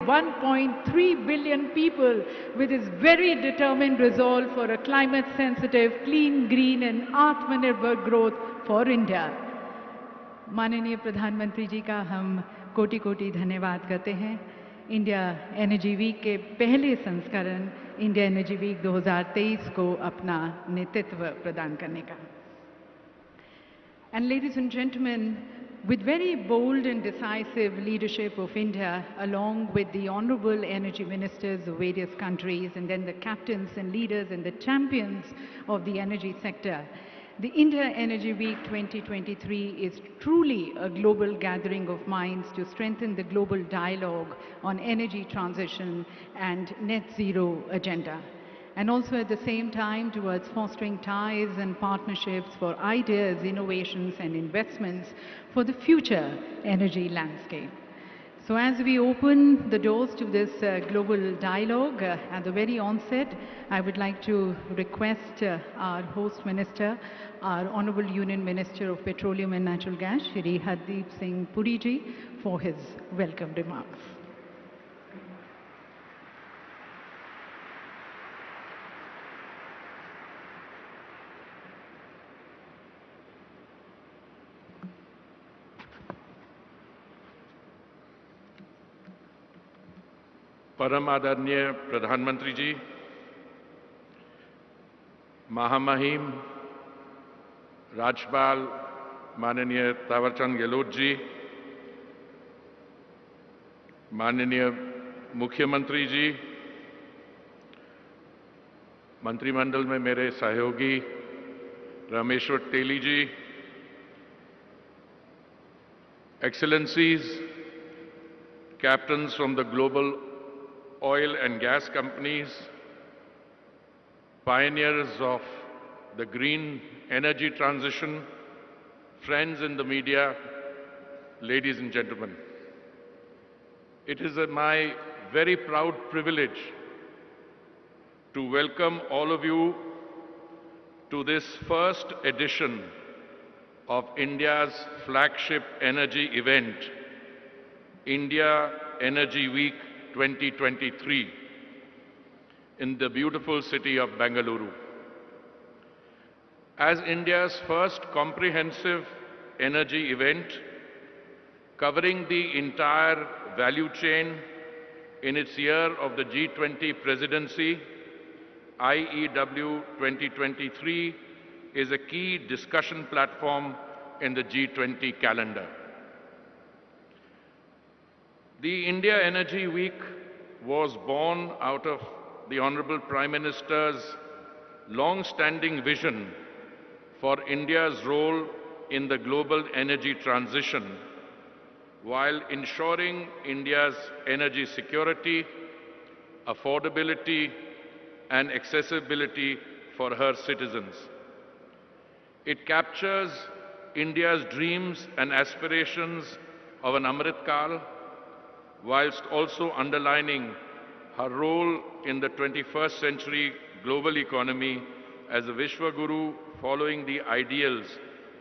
1.3 billion people with his very determined resolve for a climate-sensitive, clean, green and Atmanirbhar growth for India. माननीय प्रधानमंत्री जी का हम कोटि कोटि धन्यवाद करते हैं। इंडिया एनर्जी वीक के पहले संस्करण इंडिया एनर्जी वीक 2023 को अपना नेतृत्व प्रदान करने का। And ladies and gentlemen, with very bold and decisive leadership of India, along with the honorable energy ministers of various countries and then the captains and leaders and the champions of the energy sector, the India Energy Week 2023 is truly a global gathering of minds to strengthen the global dialogue on energy transition and net zero agenda. And also at the same time towards fostering ties and partnerships for ideas, innovations and investments for the future energy landscape. So as we open the doors to this global dialogue, at the very onset, I would like to request our host minister, our Honorable Union Minister of Petroleum and Natural Gas, Shri Hardeep Singh Puri ji, for his welcome remarks. परम आदरणीय प्रधानमंत्री जी, महामहिम राज्यपाल माननीय तावरचंद गहलोत जी, माननीय मुख्यमंत्री जी, मंत्रिमंडल में मेरे सहयोगी रामेश्वर तेली जी, Excellencies, captains from the global oil and gas companies, pioneers of the green energy transition, friends in the media, ladies and gentlemen. It is my very proud privilege to welcome all of you to this first edition of India's flagship energy event, India Energy Week 2023 in the beautiful city of Bengaluru. As India's first comprehensive energy event covering the entire value chain in its year of the G20 presidency, IEW 2023 is a key discussion platform in the G20 calendar. The India Energy Week was born out of the Honorable Prime Minister's long-standing vision for India's role in the global energy transition while ensuring India's energy security, affordability and accessibility for her citizens. It captures India's dreams and aspirations of an Amrit Kal, whilst also underlining her role in the 21st century global economy as a Vishwaguru following the ideals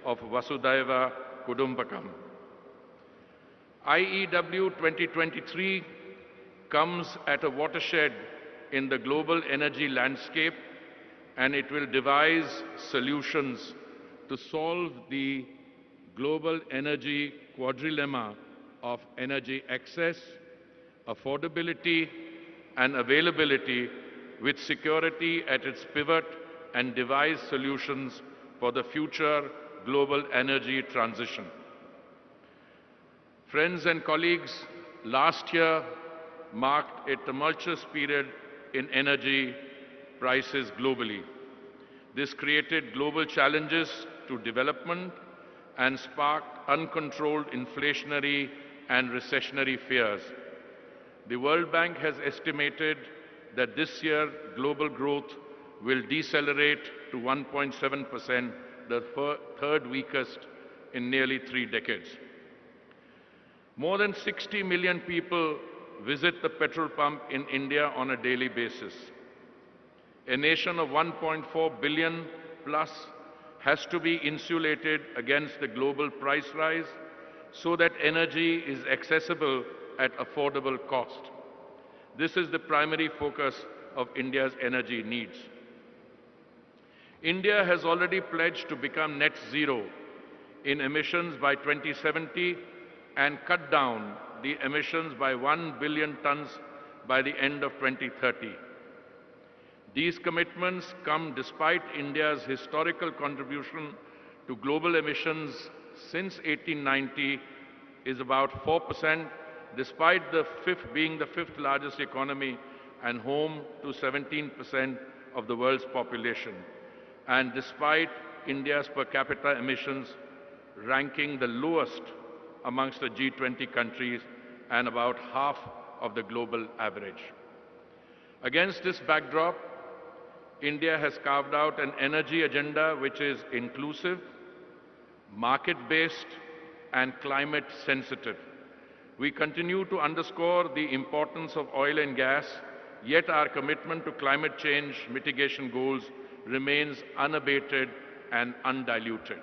of Vasudhaiva Kudumbakam. IEW 2023 comes at a watershed in the global energy landscape, and it will devise solutions to solve the global energy quadrilemma of energy access, affordability and availability, with security at its pivot, and devise solutions for the future global energy transition. Friends and colleagues, last year marked a tumultuous period in energy prices globally. This created global challenges to development and sparked uncontrolled inflationary and recessionary fears. The World Bank has estimated that this year global growth will decelerate to 1.7%, the third weakest in nearly 3 decades. More than 60 million people visit the petrol pump in India on a daily basis. A nation of 1.4 billion plus has to be insulated against the global price rise so that energy is accessible at affordable cost. This is the primary focus of India's energy needs. India has already pledged to become net zero in emissions by 2070 and cut down the emissions by 1 billion tons by the end of 2030. These commitments come despite India's historical contribution to global emissions since 1890 is about 4%, despite being the fifth largest economy and home to 17% of the world's population, and despite India's per capita emissions ranking the lowest amongst the G20 countries and about half of the global average. Against this backdrop, India has carved out an energy agenda which is inclusive, market-based, and climate-sensitive. We continue to underscore the importance of oil and gas, yet our commitment to climate change mitigation goals remains unabated and undiluted.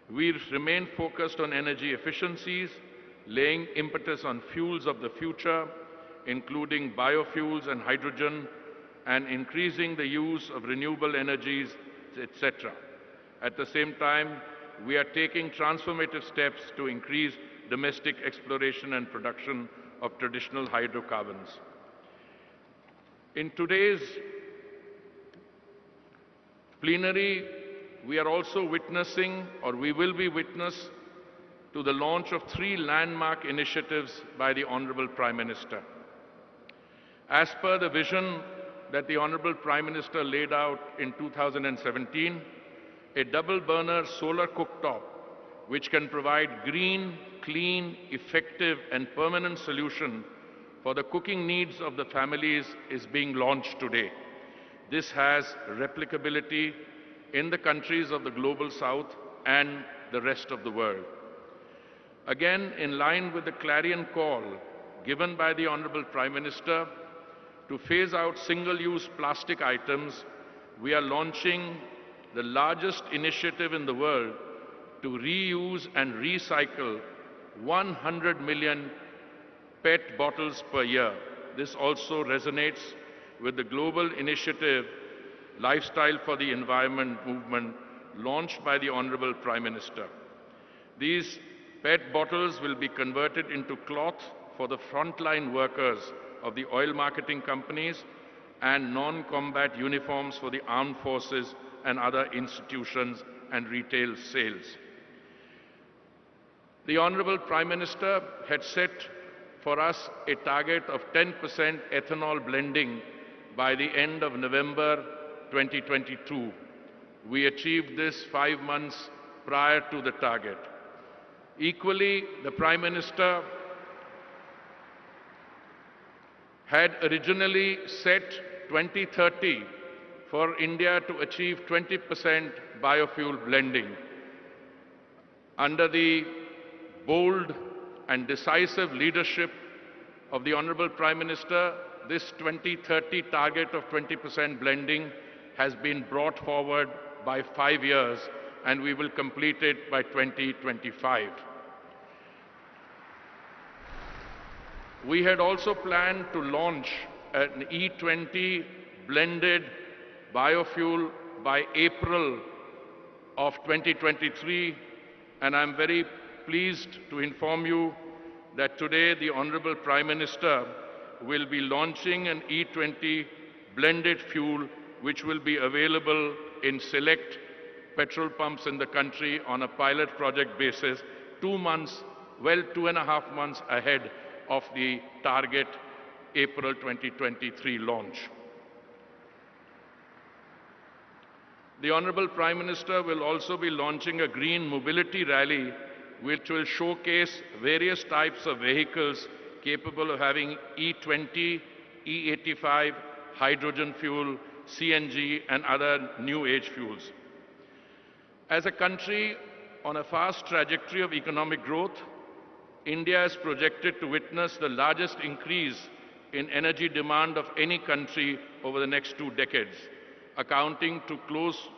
We remain focused on energy efficiencies, laying impetus on fuels of the future, including biofuels and hydrogen, and increasing the use of renewable energies, etc. At the same time, we are taking transformative steps to increase domestic exploration and production of traditional hydrocarbons. In today's plenary, we are also witnessing, or we will be witness, to the launch of 3 landmark initiatives by the Honorable Prime Minister. As per the vision that the Honorable Prime Minister laid out in 2017, a double-burner solar cooktop which can provide green, clean, effective and permanent solution for the cooking needs of the families is being launched today. This has replicability in the countries of the Global South and the rest of the world. Again, in line with the clarion call given by the Honorable Prime Minister to phase out single-use plastic items, we are launching the largest initiative in the world to reuse and recycle 100 million PET bottles per year. This also resonates with the global initiative Lifestyle for the Environment movement launched by the Honorable Prime Minister. These PET bottles will be converted into cloth for the frontline workers of the oil marketing companies and non-combat uniforms for the armed forces and other institutions and retail sales. The Honorable Prime Minister had set for us a target of 10% ethanol blending by the end of November 2022. We achieved this 5 months prior to the target. Equally, the Prime Minister had originally set 2030 for India to achieve 20% biofuel blending. Under the bold and decisive leadership of the Honorable Prime Minister, this 2030 target of 20% blending has been brought forward by 5 years, and we will complete it by 2025. We had also planned to launch an E20 blended biofuel by April of 2023, and I'm very pleased to inform you that today the Honorable Prime Minister will be launching an E20 blended fuel which will be available in select petrol pumps in the country on a pilot project basis 2 months, well, 2.5 months ahead of the target April 2023 launch. The Honorable Prime Minister will also be launching a green mobility rally which will showcase various types of vehicles capable of having E20, E85, hydrogen fuel, CNG and other new age fuels. As a country on a fast trajectory of economic growth, India is projected to witness the largest increase in energy demand of any country over the next 2 decades, accounting to close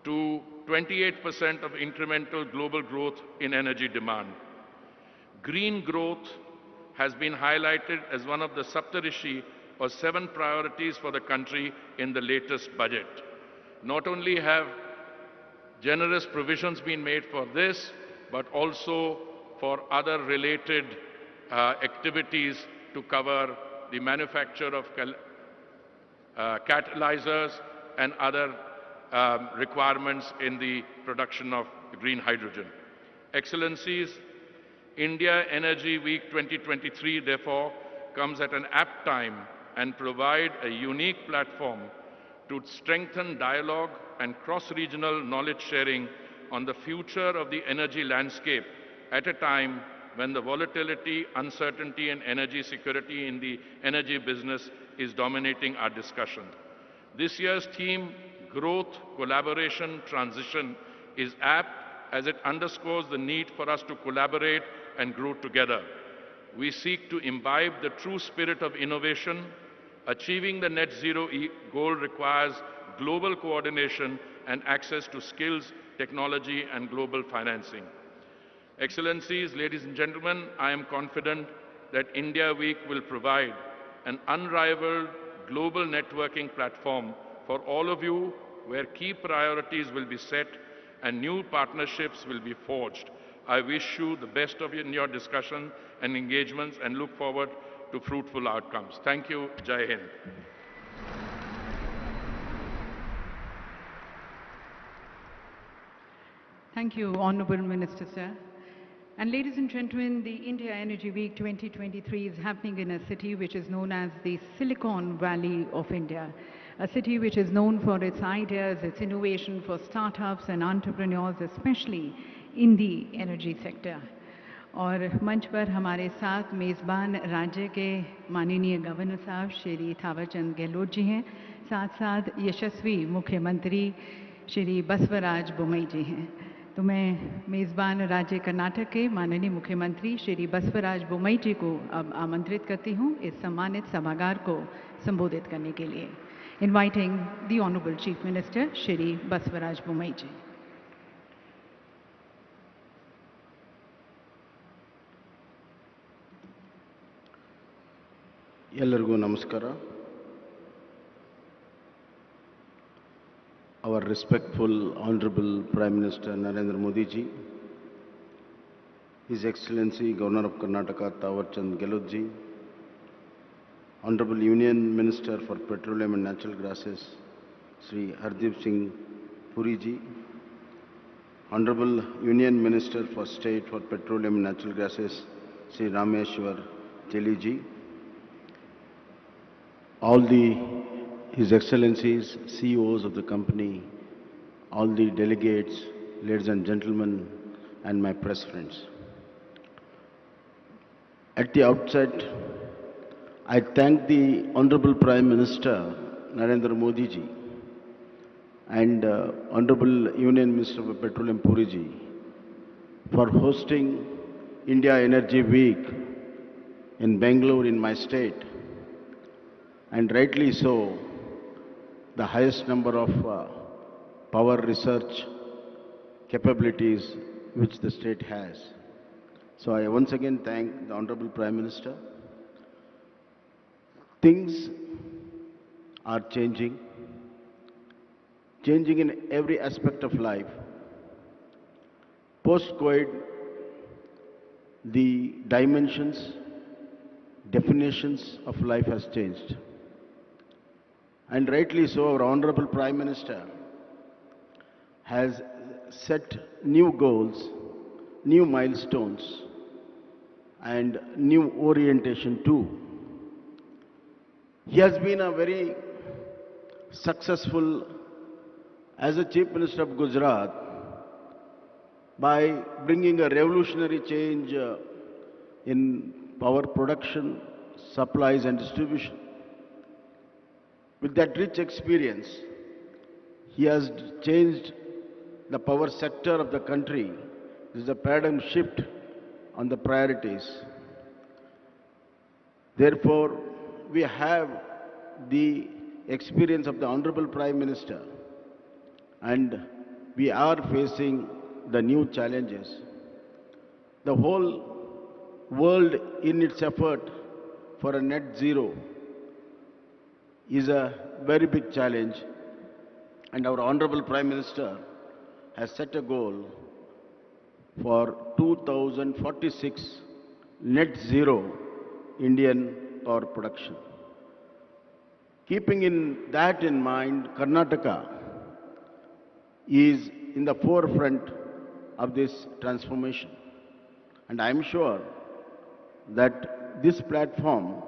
to 28% of incremental global growth in energy demand. Green growth has been highlighted as one of the Saptarishi or 7 priorities for the country in the latest budget. Not only have generous provisions been made for this, but also for other related activities to cover the manufacture of catalyzers and other requirements in the production of green hydrogen. Excellencies, India Energy Week 2023 therefore comes at an apt time and provide a unique platform to strengthen dialogue and cross-regional knowledge sharing on the future of the energy landscape at a time when the volatility, uncertainty and energy security in the energy business is dominating our discussion. This year's theme, Growth, Collaboration, Transition, is apt as it underscores the need for us to collaborate and grow together. We seek to imbibe the true spirit of innovation. Achieving the net zero goal requires global coordination and access to skills, technology and global financing. Excellencies, ladies and gentlemen, I am confident that India Week will provide an unrivaled global networking platform for all of you, where key priorities will be set and new partnerships will be forged. I wish you the best in your discussion and engagements and look forward to fruitful outcomes. Thank you. Jai Hind. Thank you, Honorable Minister, sir. And ladies and gentlemen, the India Energy Week 2023 is happening in a city which is known as the Silicon Valley of India, a city which is known for its ideas, its innovation for startups and entrepreneurs, especially in the energy sector. और मंच पर हमारे साथ मेज़बान राज्य के माननीय governor साहब श्री थावरचंद गहलोत जी हैं, साथ साथ यशस्वी मुख्यमंत्री श्री बसवराज बोम्मई जी हैं। तो मैं मेज़बान राज्य कर्नाटक के माननीय मुख्यमंत्री श्री बसवराज बोम्मई जी को अब आमंत्रित करती हूँ इस सम्मानित सभागार को संबोधित करने के लिए। Inviting the honourable chief minister Shri Basavaraj Bommai ji. ಎಲ್ಲರಿಗೂ ನಮಸ್ಕಾರ. Our respectful Honorable Prime Minister Narendra Modi ji, His Excellency Governor of Karnataka Thawarchand Gehlot ji, Honorable Union Minister for Petroleum and Natural Gases Sri Hardeep Singh Puri ji, Honorable Union Minister for State for Petroleum and Natural Gases Sri Rameshwar Teli ji, all His Excellencies, CEOs of the company, all the delegates, ladies and gentlemen, and my press friends. At the outset, I thank the Honorable Prime Minister Narendra Modi ji and Honorable Union Minister of Petroleum Puri ji for hosting India Energy Week in Bangalore in my state. And rightly so, the highest number of power research capabilities which the state has. So I once again thank the Honorable Prime Minister. Things are changing in every aspect of life. Post-COVID, the dimensions, definitions of life has changed. And rightly so, our Honorable Prime Minister has set new goals, new milestones, and new orientation too. He has been a very successful as a Chief Minister of Gujarat by bringing a revolutionary change in power production, supplies and distribution. With that rich experience, he has changed the power sector of the country. This is a paradigm shift on the priorities. Therefore, we have the experience of the Honorable Prime Minister, and we are facing the new challenges. The whole world in its effort for a net zero is a very big challenge, and our Honorable Prime Minister has set a goal for 2046 net zero Indian power production. Keeping that in mind, Karnataka is in the forefront of this transformation. And I am sure that this platform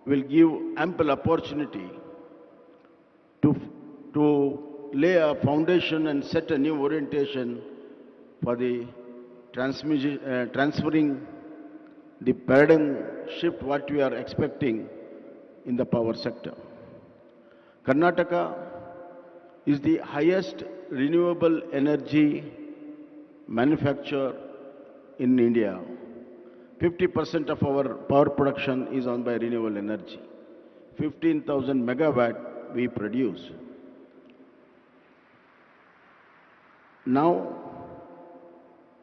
will give ample opportunity to lay a foundation and set a new orientation for the transferring the paradigm shift what we are expecting in the power sector. Karnataka is the highest renewable energy manufacturer in India. 50% of our power production is on by renewable energy. 15,000 megawatt we produce. Now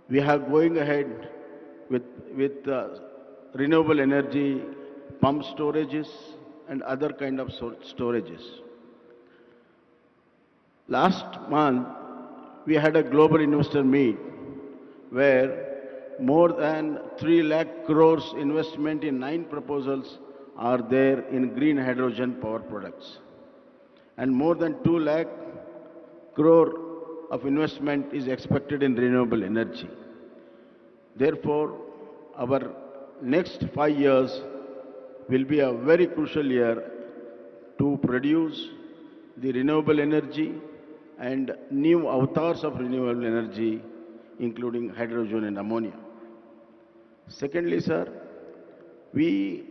we are going ahead with renewable energy pump storages and other kind of storages. Last month we had a global investor meet where more than 3 lakh crores investment in 9 proposals are there in green hydrogen power products. And more than 2 lakh crore of investment is expected in renewable energy. Therefore, our next 5 years will be a very crucial year to produce the renewable energy and new avatars of renewable energy, including hydrogen and ammonia. Secondly, sir, we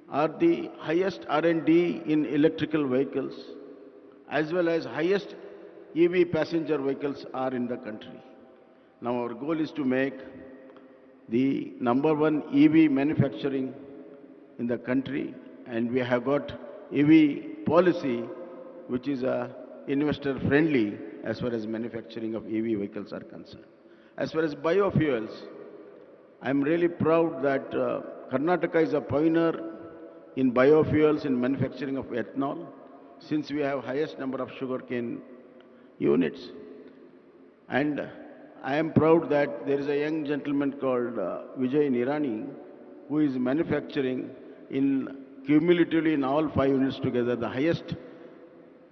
are the highest R&D in electrical vehicles, as well as highest EV passenger vehicles are in the country. Now our goal is to make the #1 EV manufacturing in the country, and we have got EV policy which is investor friendly as far as manufacturing of EV vehicles are concerned. As far as biofuels, I am really proud that Karnataka is a pioneer in biofuels in manufacturing of ethanol, since we have highest number of sugarcane units. And I am proud that there is a young gentleman called Vijay Nirani, who is manufacturing cumulatively in all 5 units together the highest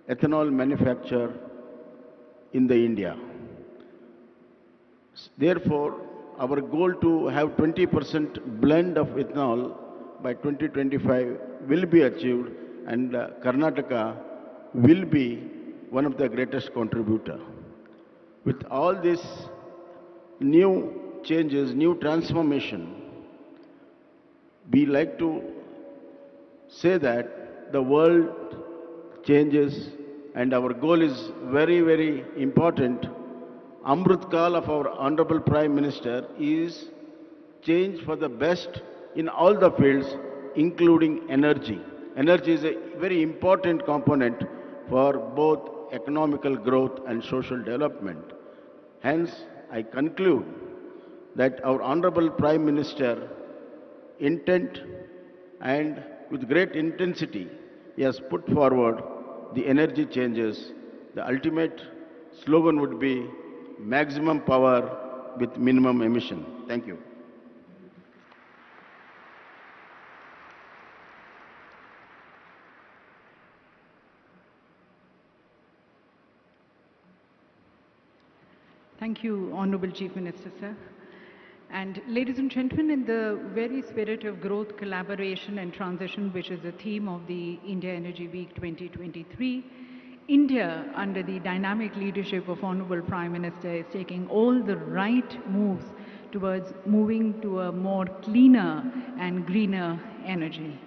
ethanol manufacturer in the India. Therefore, our goal to have 20% blend of ethanol by 2025 will be achieved, and Karnataka will be one of the greatest contributor. With all these new changes, new transformation, we like to say that the world changes and our goal is very, very important. Amrit Kal of our Honorable Prime Minister is change for the best in all the fields, including energy. Energy is a very important component for both economical growth and social development. Hence, I conclude that our Honorable Prime Minister intent and with great intensity, he has put forward the energy changes. The ultimate slogan would be maximum power with minimum emission. Thank you. Thank you, Honorable Chief Minister, sir. And ladies and gentlemen, in the very spirit of growth, collaboration and transition, which is the theme of the India Energy Week 2023, India, under the dynamic leadership of Honorable Prime Minister, is taking all the right moves towards moving to a more cleaner and greener energy.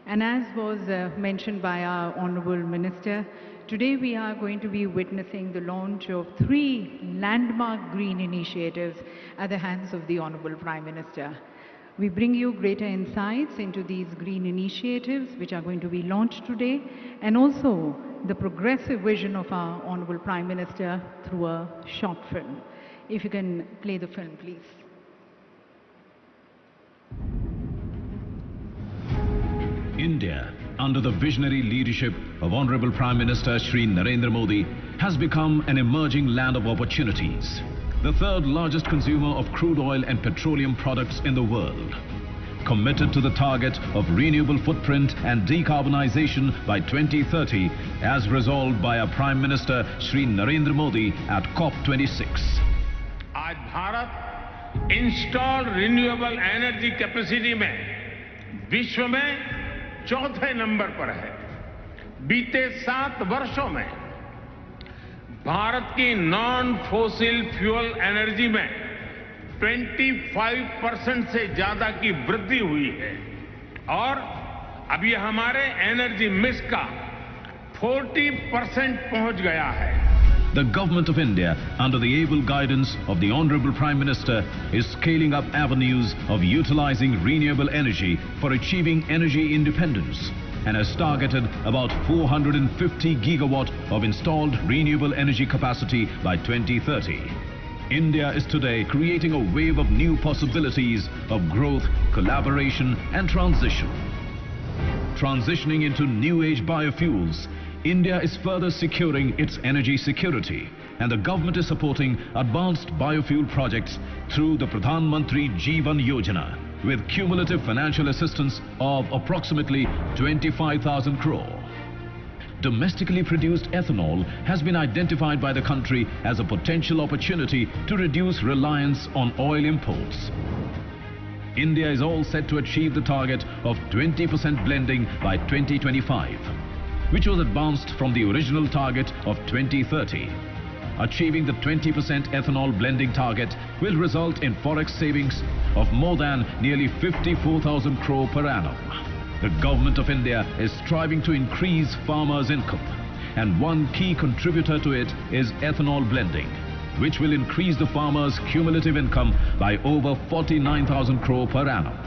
And as was mentioned by our Honorable Minister, today we are going to be witnessing the launch of 3 landmark green initiatives at the hands of the Honorable Prime Minister. We bring you greater insights into these green initiatives which are going to be launched today, and also the progressive vision of our Honorable Prime Minister through a short film. If you can play the film, please. India, under the visionary leadership of Honorable Prime Minister Shri Narendra Modi, has become an emerging land of opportunities. The third largest consumer of crude oil and petroleum products in the world. Committed to the target of renewable footprint and decarbonization by 2030 as resolved by our Prime Minister Shri Narendra Modi at COP26. आज Bharat installed renewable energy capacity में विश्व में चौथे number पर है। बीते 7 वर्षों में भारत की नॉन फोसिल फ्यूल एनर्जी में 25% से ज्यादा की वृद्धि हुई है और अब ये हमारे एनर्जी मिक्स का 40% पहुंच गया है। The Government of India, under the able guidance of the Honorable Prime Minister, is scaling up avenues of utilizing renewable energy for achieving energy independence and has targeted about 450 gigawatt of installed renewable energy capacity by 2030. India is today creating a wave of new possibilities of growth, collaboration and transition. Transitioning into new age biofuels, India is further securing its energy security, and the government is supporting advanced biofuel projects through the Pradhan Mantri Jeevan Yojana with cumulative financial assistance of approximately 25,000 crore. Domestically produced ethanol has been identified by the country as a potential opportunity to reduce reliance on oil imports. India is all set to achieve the target of 20% blending by 2025. Which was advanced from the original target of 2030. Achieving the 20% ethanol blending target will result in forex savings of more than nearly 54,000 crore per annum. The Government of India is striving to increase farmers' income, and one key contributor to it is ethanol blending, which will increase the farmers' cumulative income by over 49,000 crore per annum.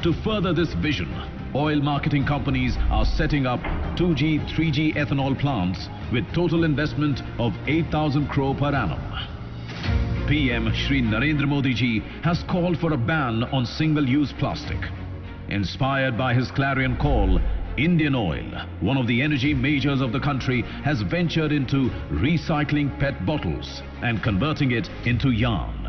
To further this vision, oil marketing companies are setting up 2G, 3G ethanol plants with total investment of 8,000 crore per annum. PM Shri Narendra Modi ji has called for a ban on single-use plastic. Inspired by his clarion call, Indian Oil, one of the energy majors of the country, has ventured into recycling PET bottles and converting it into yarn.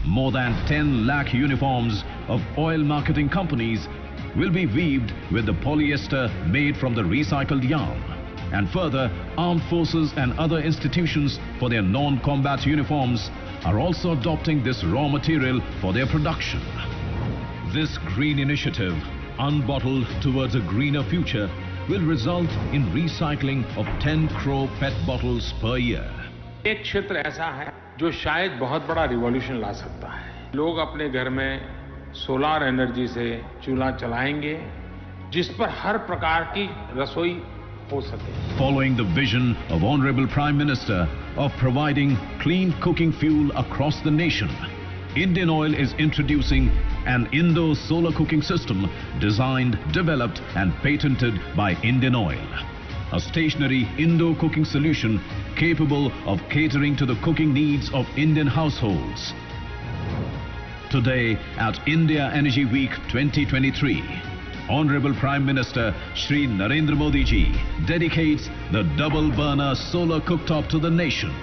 More than 10 lakh uniforms of oil marketing companies will be weaved with the polyester made from the recycled yarn. And further, armed forces and other institutions for their non-combat uniforms are also adopting this raw material for their production. This green initiative, unbottled towards a greener future, will result in recycling of 10 crore PET bottles per year. एक क्षेत्र ऐसा है जो शायद बहुत बड़ा revolution ला सकता है। लोग अपने घर में सोलार एनर्जी से चूल्हा चलाएंगे जिस पर हर प्रकार की रसोई हो सके। Following the vision of Honorable Prime Minister of providing clean cooking fuel across the nation, Indian Oil is introducing an indoor solar cooking system designed, developed and patented by Indian Oil. A stationary indoor cooking solution capable of catering to the cooking needs of Indian households. Today at India Energy Week 2023, Honorable Prime Minister Shri Narendra Modi ji dedicates the double burner solar cooktop to the nation,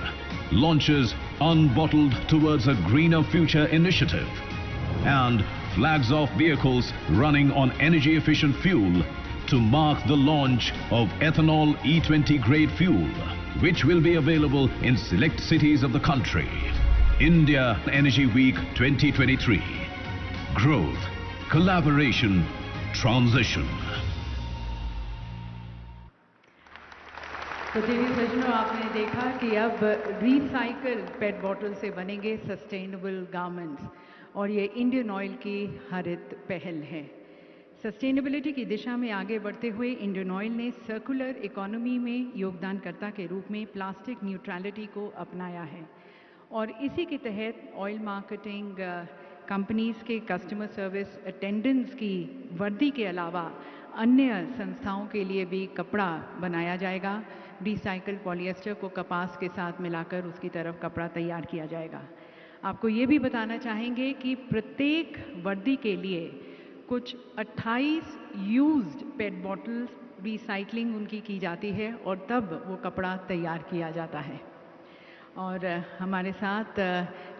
launches Unbottled Towards a Greener Future initiative, and flags off vehicles running on energy efficient fuel to mark the launch of ethanol E20 grade fuel, which will be available in select cities of the country. India Energy Week 2023. Growth, collaboration, transition. तो TV सज्जनों, आपने देखा कि अब recycle पेट bottle से बनेंगे sustainable garments, और ये इंडियन ऑयल की हरित पहल है। सस्टेनेबिलिटी की दिशा में आगे बढ़ते हुए इंडियन ऑयल ने सर्कुलर इकोनॉमी में योगदानकर्ता के रूप में प्लास्टिक न्यूट्रलिटी को अपनाया है, और इसी के तहत ऑयल मार्केटिंग कंपनीज के कस्टमर सर्विस अटेंडेंट्स की वर्दी के अलावा अन्य संस्थाओं के लिए भी कपड़ा बनाया जाएगा। रिसाइकल्ड पॉलिएस्टर को कपास के साथ मिलाकर उसकी तरफ कपड़ा तैयार किया जाएगा। आपको ये भी बताना चाहेंगे कि प्रत्येक वर्दी के लिए कुछ 28 यूज्ड पेट बॉटल्स रिसाइकलिंग उनकी की जाती है और तब वो कपड़ा तैयार किया जाता है। और हमारे साथ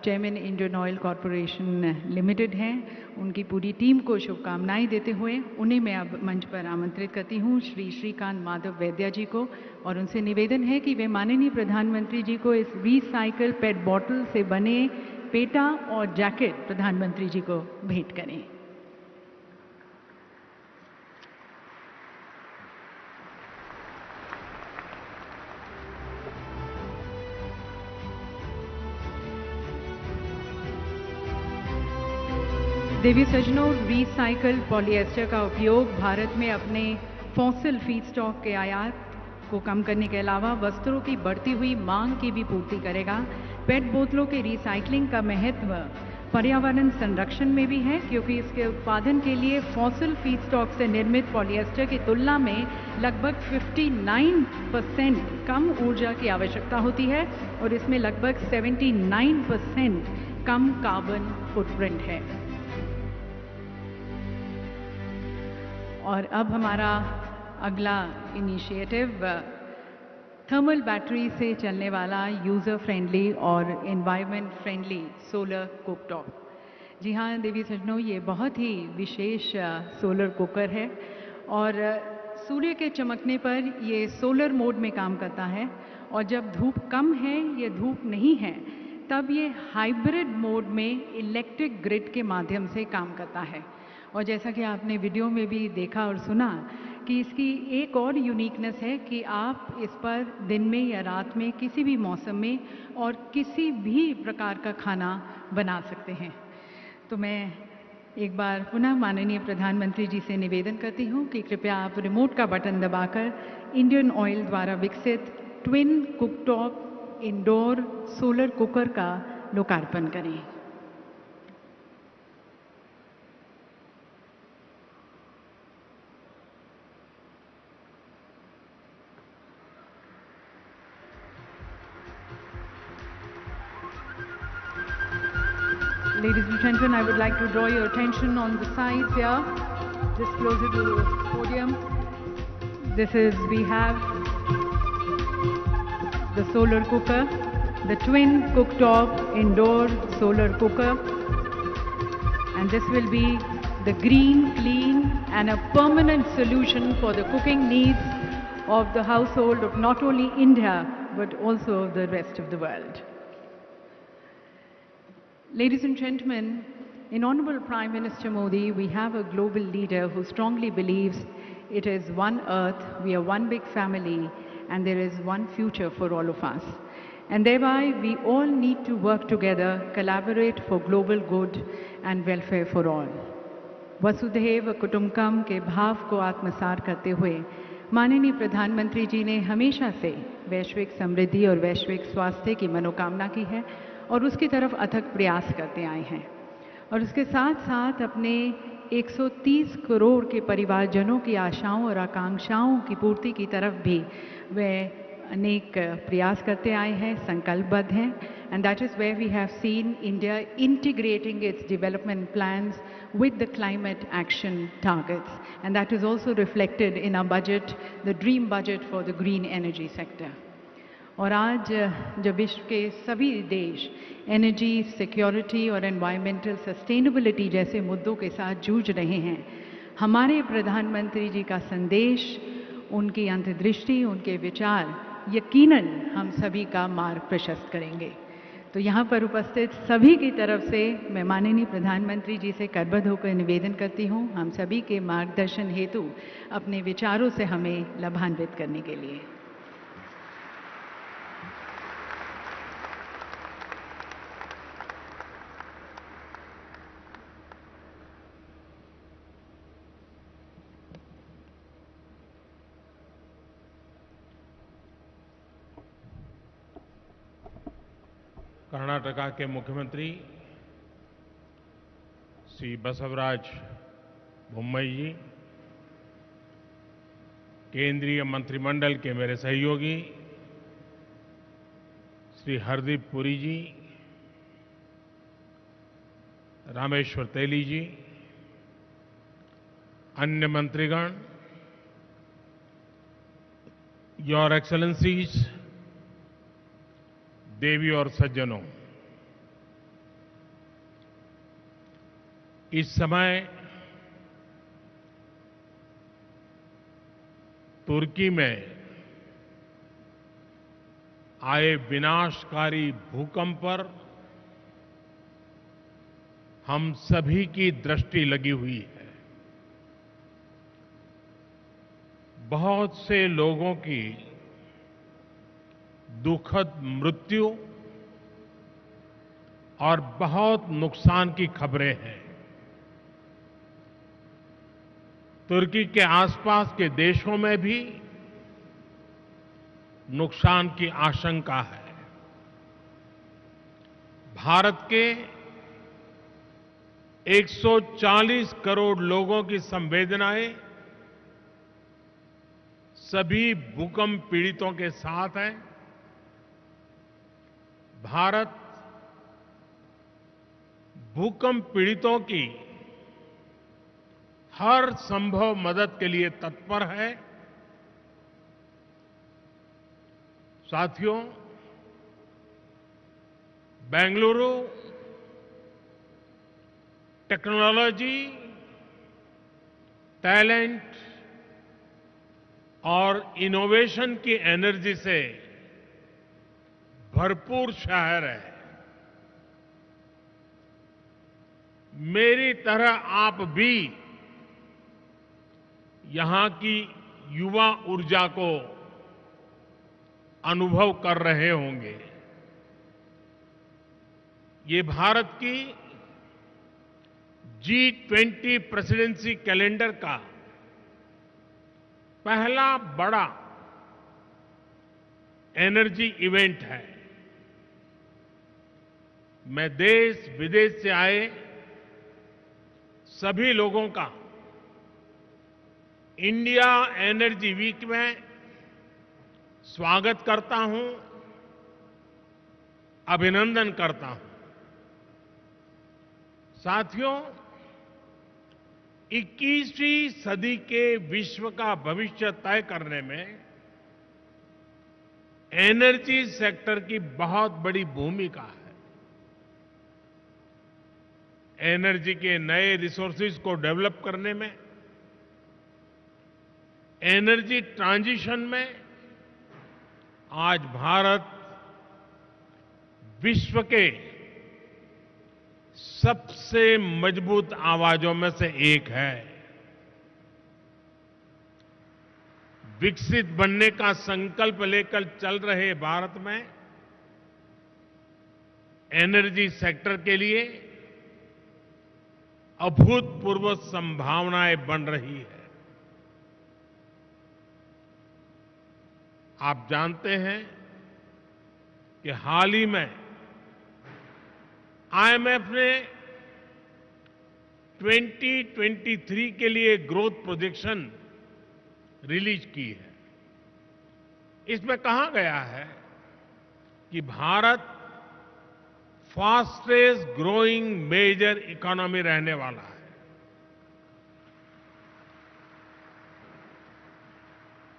chairman Indian oil corporation limited हैं, उनकी पूरी टीम को शुभकामनाएं देते हुए उन्हें मैं अब मंच पर आमंत्रित करती हूं, श्री श्रीकांत माधव वैद्या जी को, और उनसे निवेदन है कि वे माननीय प्रधानमंत्री जी को इस रिसाइकल पेट बॉटल से बने पेटा और जैकेट प्रधानमंत्री जी को भेंट करें। देवी सज्जनों, रिसाइकल्ड पॉलिएस्टर का उपयोग भारत में अपने फॉसिल फीडस्टॉक के आयात को कम करने के अलावा वस्त्रों की बढ़ती हुई मांग की भी पूर्ति करेगा। पेट बोतलों के रिसाइकलिंग का महत्व पर्यावरण संरक्षण में भी है, क्योंकि इसके उत्पादन के लिए फॉसिल फीडस्टॉक से निर्मित पॉलिएस्टर की तुलना में लगभग 59% कम ऊर्जा की आवश्यकता होती है और इसमें लगभग 79% कम कार्बन फुटप्रिंट है। और अब हमारा अगला इनिशिएटिव थर्मल बैटरी से चलने वाला यूज़र फ्रेंडली और एनवायरनमेंट फ्रेंडली सोलर कुकटॉप। जी हाँ देवी सज्जनों, ये बहुत ही विशेष सोलर कुकर है और सूर्य के चमकने पर ये सोलर मोड में काम करता है, और जब धूप कम है या धूप नहीं है तब ये हाइब्रिड मोड में इलेक्ट्रिक ग्रिड के माध्यम से काम करता है। और जैसा कि आपने वीडियो में भी देखा और सुना कि इसकी एक और यूनिकनेस है कि आप इस पर दिन में या रात में किसी भी मौसम में और किसी भी प्रकार का खाना बना सकते हैं। तो मैं एक बार पुनः माननीय प्रधानमंत्री जी से निवेदन करती हूँ कि कृपया आप रिमोट का बटन दबाकर इंडियन ऑयल द्वारा विकसित twin cooktop indoor solar cooker का लोकार्पण करें। Ladies and gentlemen, I would like to draw your attention on the sides here, just closer to the podium. We have the solar cooker, the twin cooktop indoor solar cooker, and this will be the green, clean and a permanent solution for the cooking needs of the household of not only India but also of the rest of the world. Ladies and gentlemen, in Honorable Prime Minister Modi, we have a global leader who strongly believes it is one earth, we are one big family, and there is one future for all of us. And thereby, we all need to work together, collaborate for global good and welfare for all. वसुधैव कुटुंबकम के भाव को आत्मसात करते हुए माननीय प्रधानमंत्री जी ने हमेशा से वैश्विक समृद्धि और वैश्विक स्वास्थ्य की मनोकामना की है और उसकी तरफ अथक प्रयास करते आए हैं, और उसके साथ साथ अपने 130 करोड़ के परिवारजनों की आशाओं और आकांक्षाओं की पूर्ति की तरफ भी वे अनेक प्रयास करते आए हैं, संकल्पबद्ध हैं। And that is where we have seen India integrating its development plans with the climate action targets, and that is also reflected in our budget, the dream budget for the green energy sector. और आज जब विश्व के सभी देश energy security और environmental sustainability जैसे मुद्दों के साथ जूझ रहे हैं, हमारे प्रधानमंत्री जी का संदेश, उनकी अंतर्दृष्टि, उनके विचार यकीनन हम सभी का मार्ग प्रशस्त करेंगे। तो यहाँ पर उपस्थित सभी की तरफ से मैं माननीय प्रधानमंत्री जी से करबद्ध होकर निवेदन करती हूँ, हम सभी के मार्गदर्शन हेतु अपने विचारों से हमें लाभान्वित करने के लिए। कर्नाटका के मुख्यमंत्री श्री बसवराज बोम्मई जी, केंद्रीय मंत्रिमंडल के मेरे सहयोगी श्री हरदीप पुरी जी, रामेश्वर तेली जी, अन्य मंत्रीगण, योर एक्सेलेंसीज, देवी और सज्जनों, इस समय तुर्की में आए विनाशकारी भूकंप पर हम सभी की दृष्टि लगी हुई है। बहुत से लोगों की दुखद मृत्यु और बहुत नुकसान की खबरें हैं। तुर्की के आसपास के देशों में भी नुकसान की आशंका है। भारत के 140 करोड़ लोगों की संवेदनाएं सभी भूकंप पीड़ितों के साथ है। भारत भूकंप पीड़ितों की हर संभव मदद के लिए तत्पर है। साथियों, बेंगलुरु टेक्नोलॉजी, टैलेंट और इनोवेशन की एनर्जी से भरपूर शहर है। मेरी तरह आप भी यहां की युवा ऊर्जा को अनुभव कर रहे होंगे। ये भारत की G20 प्रेसिडेंसी कैलेंडर का पहला बड़ा एनर्जी इवेंट है। मैं देश विदेश से आए सभी लोगों का इंडिया एनर्जी वीक में स्वागत करता हूं, अभिनंदन करता हूं। साथियों, 21वीं सदी के विश्व का भविष्य तय करने में एनर्जी सेक्टर की बहुत बड़ी भूमिका है। एनर्जी के नए रिसोर्सेज को डेवलप करने में, एनर्जी ट्रांजिशन में आज भारत विश्व के सबसे मजबूत आवाजों में से एक है। विकसित बनने का संकल्प लेकर चल रहे भारत में एनर्जी सेक्टर के लिए अभूतपूर्व संभावनाएं बन रही है। आप जानते हैं कि हाल ही में IMF ने 2023 के लिए ग्रोथ प्रोजेक्शन रिलीज की है। इसमें कहा गया है कि Bharat fastest growing major economy रहने वाला है।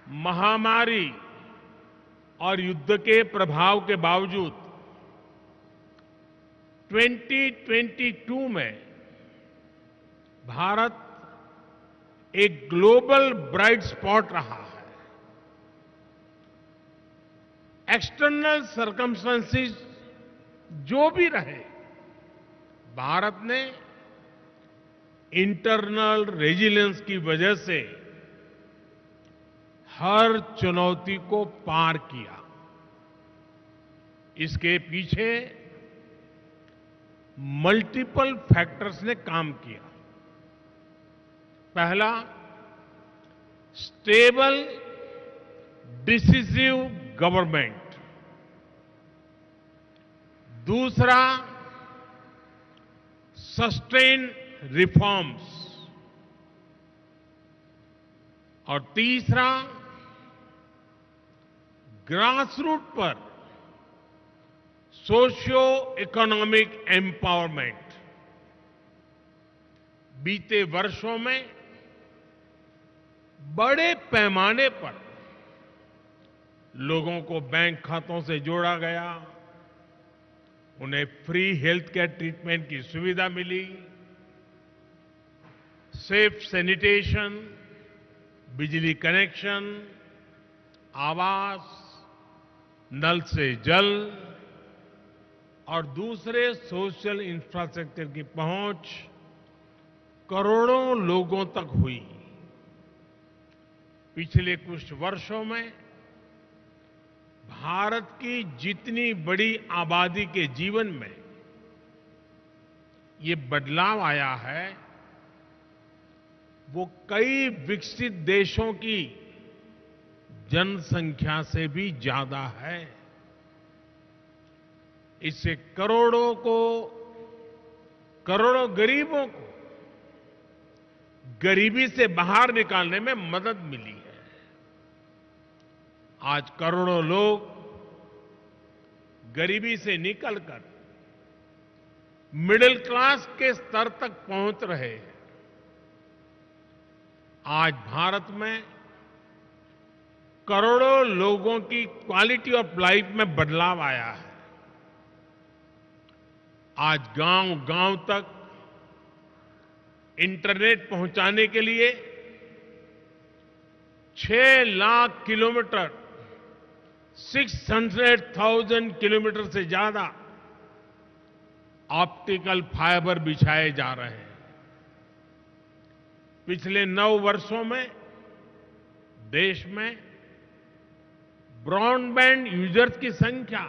महामारी और युद्ध के प्रभाव के बावजूद 2022 में भारत एक ग्लोबल ब्राइट स्पॉट रहा है। एक्सटर्नल सर्कमस्टेंसेस जो भी रहे, भारत ने इंटरनल रेजिलियंस की वजह से हर चुनौती को पार किया। इसके पीछे मल्टीपल फैक्टर्स ने काम किया। पहला, स्टेबल डिसिसिव गवर्नमेंट। दूसरा, सस्टेन रिफॉर्म्स। और तीसरा, ग्रासरूट पर सोशियो इकोनॉमिक एम्पावरमेंट। बीते वर्षों में बड़े पैमाने पर लोगों को बैंक खातों से जोड़ा गया, उन्हें फ्री हेल्थ केयर ट्रीटमेंट की सुविधा मिली, सेफ सैनिटेशन, बिजली कनेक्शन, आवास, नल से जल और दूसरे सोशल इंफ्रास्ट्रक्चर की पहुंच करोड़ों लोगों तक हुई। पिछले कुछ वर्षों में भारत की जितनी बड़ी आबादी के जीवन में ये बदलाव आया है, वो कई विकसित देशों की जनसंख्या से भी ज्यादा है। इससे करोड़ों गरीबों को गरीबी से बाहर निकालने में मदद मिली है। आज करोड़ों लोग गरीबी से निकलकर मिडिल क्लास के स्तर तक पहुंच रहे हैं। आज भारत में करोड़ों लोगों की क्वालिटी ऑफ लाइफ में बदलाव आया है। आज गांव-गांव तक इंटरनेट पहुंचाने के लिए 6 लाख किलोमीटर, 600,000 किलोमीटर से ज्यादा ऑप्टिकल फाइबर बिछाए जा रहे हैं। पिछले 9 वर्षों में देश में ब्रॉडबैंड यूजर्स की संख्या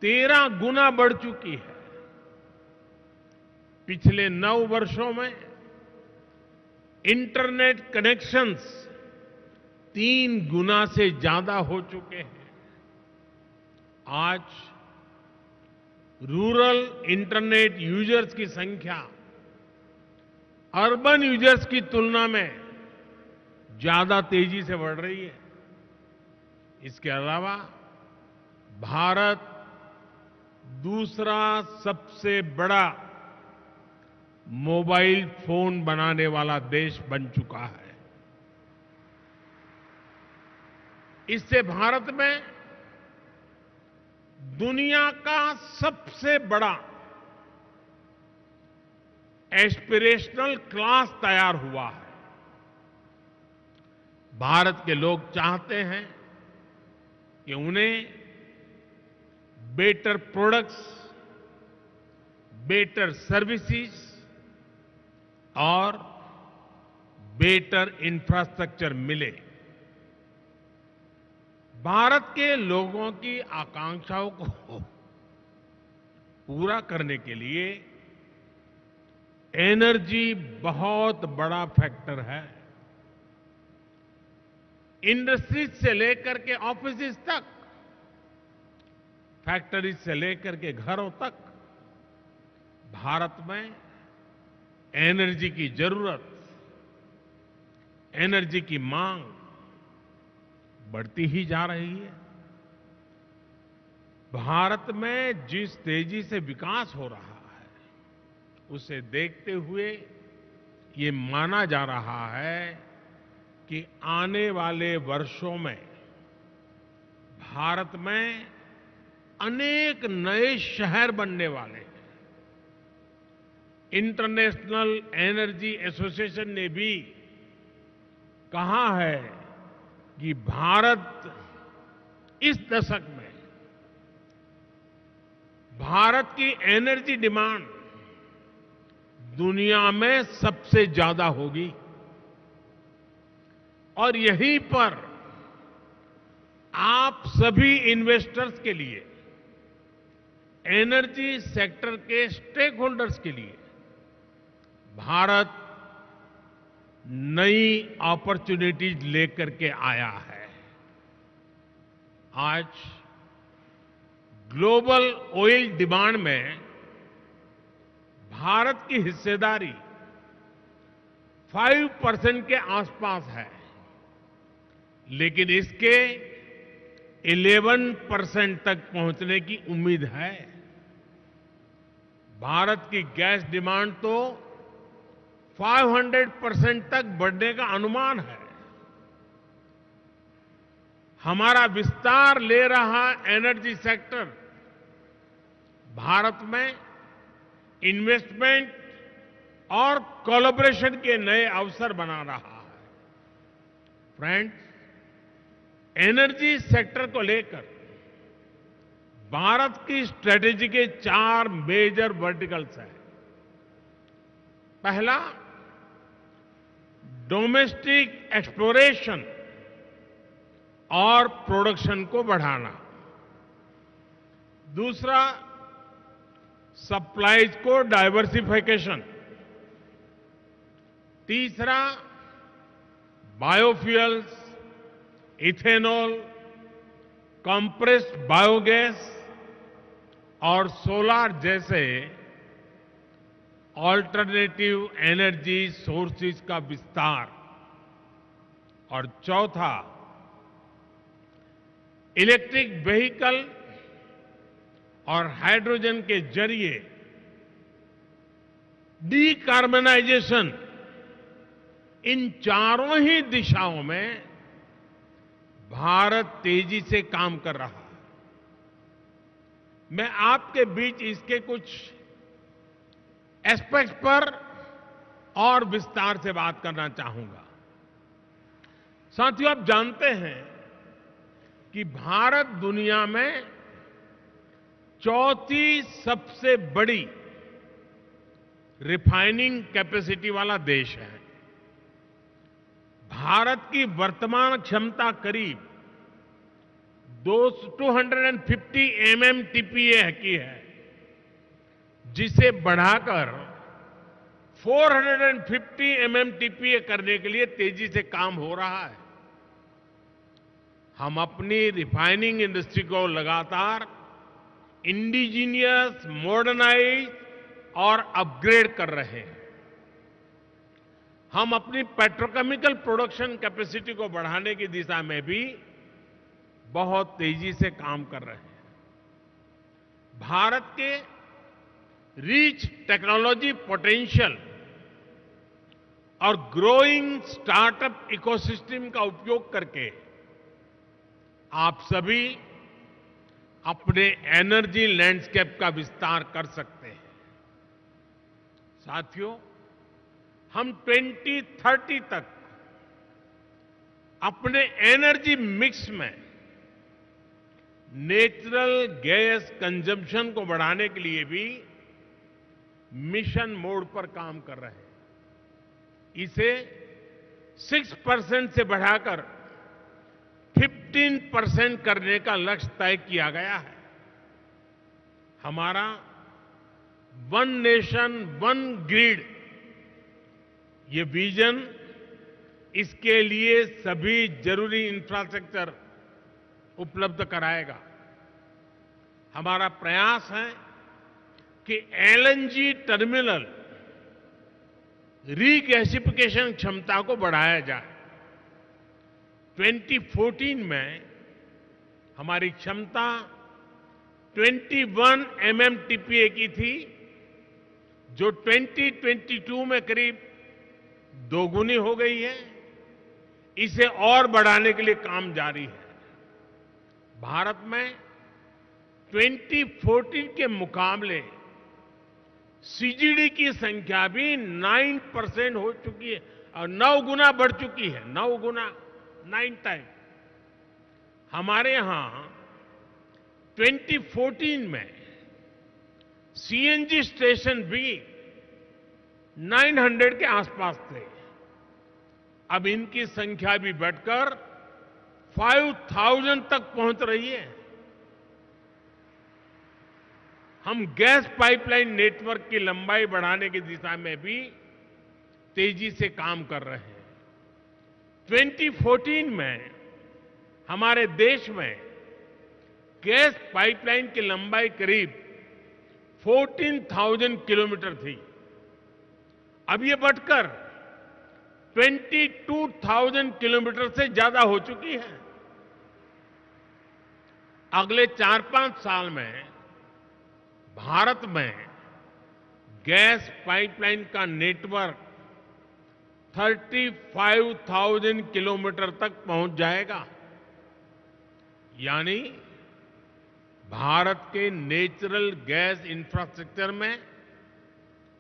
13 गुना बढ़ चुकी है। पिछले 9 वर्षों में इंटरनेट कनेक्शंस 3 गुना से ज्यादा हो चुके हैं। आज रूरल इंटरनेट यूजर्स की संख्या अर्बन यूजर्स की तुलना में ज्यादा तेजी से बढ़ रही है। इसके अलावा भारत दूसरा सबसे बड़ा मोबाइल फोन बनाने वाला देश बन चुका है। इससे भारत में दुनिया का सबसे बड़ा एस्पिरेशनल क्लास तैयार हुआ है। भारत के लोग चाहते हैं कि उन्हें बेटर प्रोडक्ट्स, बेटर सर्विसेज और बेटर इंफ्रास्ट्रक्चर मिले। भारत के लोगों की आकांक्षाओं को पूरा करने के लिए एनर्जी बहुत बड़ा फैक्टर है। इंडस्ट्रीज से लेकर के ऑफिसेज तक, फैक्ट्रीज से लेकर के घरों तक भारत में एनर्जी की जरूरत, एनर्जी की मांग बढ़ती ही जा रही है। भारत में जिस तेजी से विकास हो रहा है, उसे देखते हुए ये माना जा रहा है कि आने वाले वर्षों में भारत में अनेक नए शहर बनने वाले हैं। इंटरनेशनल एनर्जी एसोसिएशन ने भी कहा है कि भारत इस दशक में भारत की एनर्जी डिमांड दुनिया में सबसे ज्यादा होगी और यहीं पर आप सभी इन्वेस्टर्स के लिए, एनर्जी सेक्टर के स्टेक होल्डर्स के लिए भारत नई अपॉर्चुनिटीज लेकर के आया है। आज ग्लोबल ऑयल डिमांड में भारत की हिस्सेदारी 5% के आसपास है, लेकिन इसके 11% तक पहुंचने की उम्मीद है। भारत की गैस डिमांड तो 500% तक बढ़ने का अनुमान है। हमारा विस्तार ले रहा एनर्जी सेक्टर भारत में इन्वेस्टमेंट और कोलैबोरेशन के नए अवसर बना रहा है। फ्रेंड्स, एनर्जी सेक्टर को लेकर भारत की स्ट्रेटेजी के 4 मेजर वर्टिकल्स हैं। पहला, डोमेस्टिक एक्सप्लोरेशन और प्रोडक्शन को बढ़ाना। दूसरा, सप्लाईज को डाइवर्सिफिकेशन। तीसरा, बायोफ्यूल्स, इथेनॉल, कंप्रेस्ड बायोगैस और सोलार जैसे ऑल्टरनेटिव एनर्जी सोर्सेज का विस्तार। और चौथा, इलेक्ट्रिक व्हीकल और हाइड्रोजन के जरिए डीकार्बनाइजेशन। इन चारों ही दिशाओं में भारत तेजी से काम कर रहा है। मैं आपके बीच इसके कुछ एस्पेक्ट्स पर और विस्तार से बात करना चाहूंगा। साथियों, आप जानते हैं कि भारत दुनिया में चौथी सबसे बड़ी रिफाइनिंग कैपेसिटी वाला देश है। भारत की वर्तमान क्षमता करीब 250 MMTPA की है, जिसे बढ़ाकर 450 MMTPA करने के लिए तेजी से काम हो रहा है। हम अपनी रिफाइनिंग इंडस्ट्री को लगातार इंडिजीनियस, मॉडर्नाइज और अपग्रेड कर रहे हैं। हम अपनी पेट्रोकेमिकल प्रोडक्शन कैपेसिटी को बढ़ाने की दिशा में भी बहुत तेजी से काम कर रहे हैं। भारत के रिच टेक्नोलॉजी पोटेंशियल और ग्रोइंग स्टार्टअप इकोसिस्टम का उपयोग करके आप सभी अपने एनर्जी लैंडस्केप का विस्तार कर सकते हैं। साथियों, हम 2030 तक अपने एनर्जी मिक्स में नेचुरल गैस कंजम्पशन को बढ़ाने के लिए भी मिशन मोड पर काम कर रहे हैं। इसे 6% से बढ़ाकर 15% करने का लक्ष्य तय किया गया है। हमारा वन नेशन वन ग्रिड ये विजन इसके लिए सभी जरूरी इंफ्रास्ट्रक्चर उपलब्ध कराएगा। हमारा प्रयास है कि एलएनजी टर्मिनल रीगैसिफिकेशन क्षमता को बढ़ाया जाए। 2014 में हमारी क्षमता 21 MMTPA की थी, जो 2022 में करीब दोगुनी हो गई है। इसे और बढ़ाने के लिए काम जारी है। भारत में 2014 के मुकाबले सीजीडी की संख्या भी 9% हो चुकी है और 9 गुना बढ़ चुकी है। 9 गुना, 9 टाइम। हमारे यहां 2014 में सीएनजी स्टेशन भी 900 के आसपास थे। अब इनकी संख्या भी बढ़कर 5000 तक पहुंच रही है। हम गैस पाइपलाइन नेटवर्क की लंबाई बढ़ाने की दिशा में भी तेजी से काम कर रहे हैं। 2014 में हमारे देश में गैस पाइपलाइन की लंबाई करीब 14,000 किलोमीटर थी। अब ये बढ़कर 22,000 किलोमीटर से ज्यादा हो चुकी है। अगले 4-5 साल में भारत में गैस पाइपलाइन का नेटवर्क 35,000 किलोमीटर तक पहुंच जाएगा। यानी भारत के नेचुरल गैस इंफ्रास्ट्रक्चर में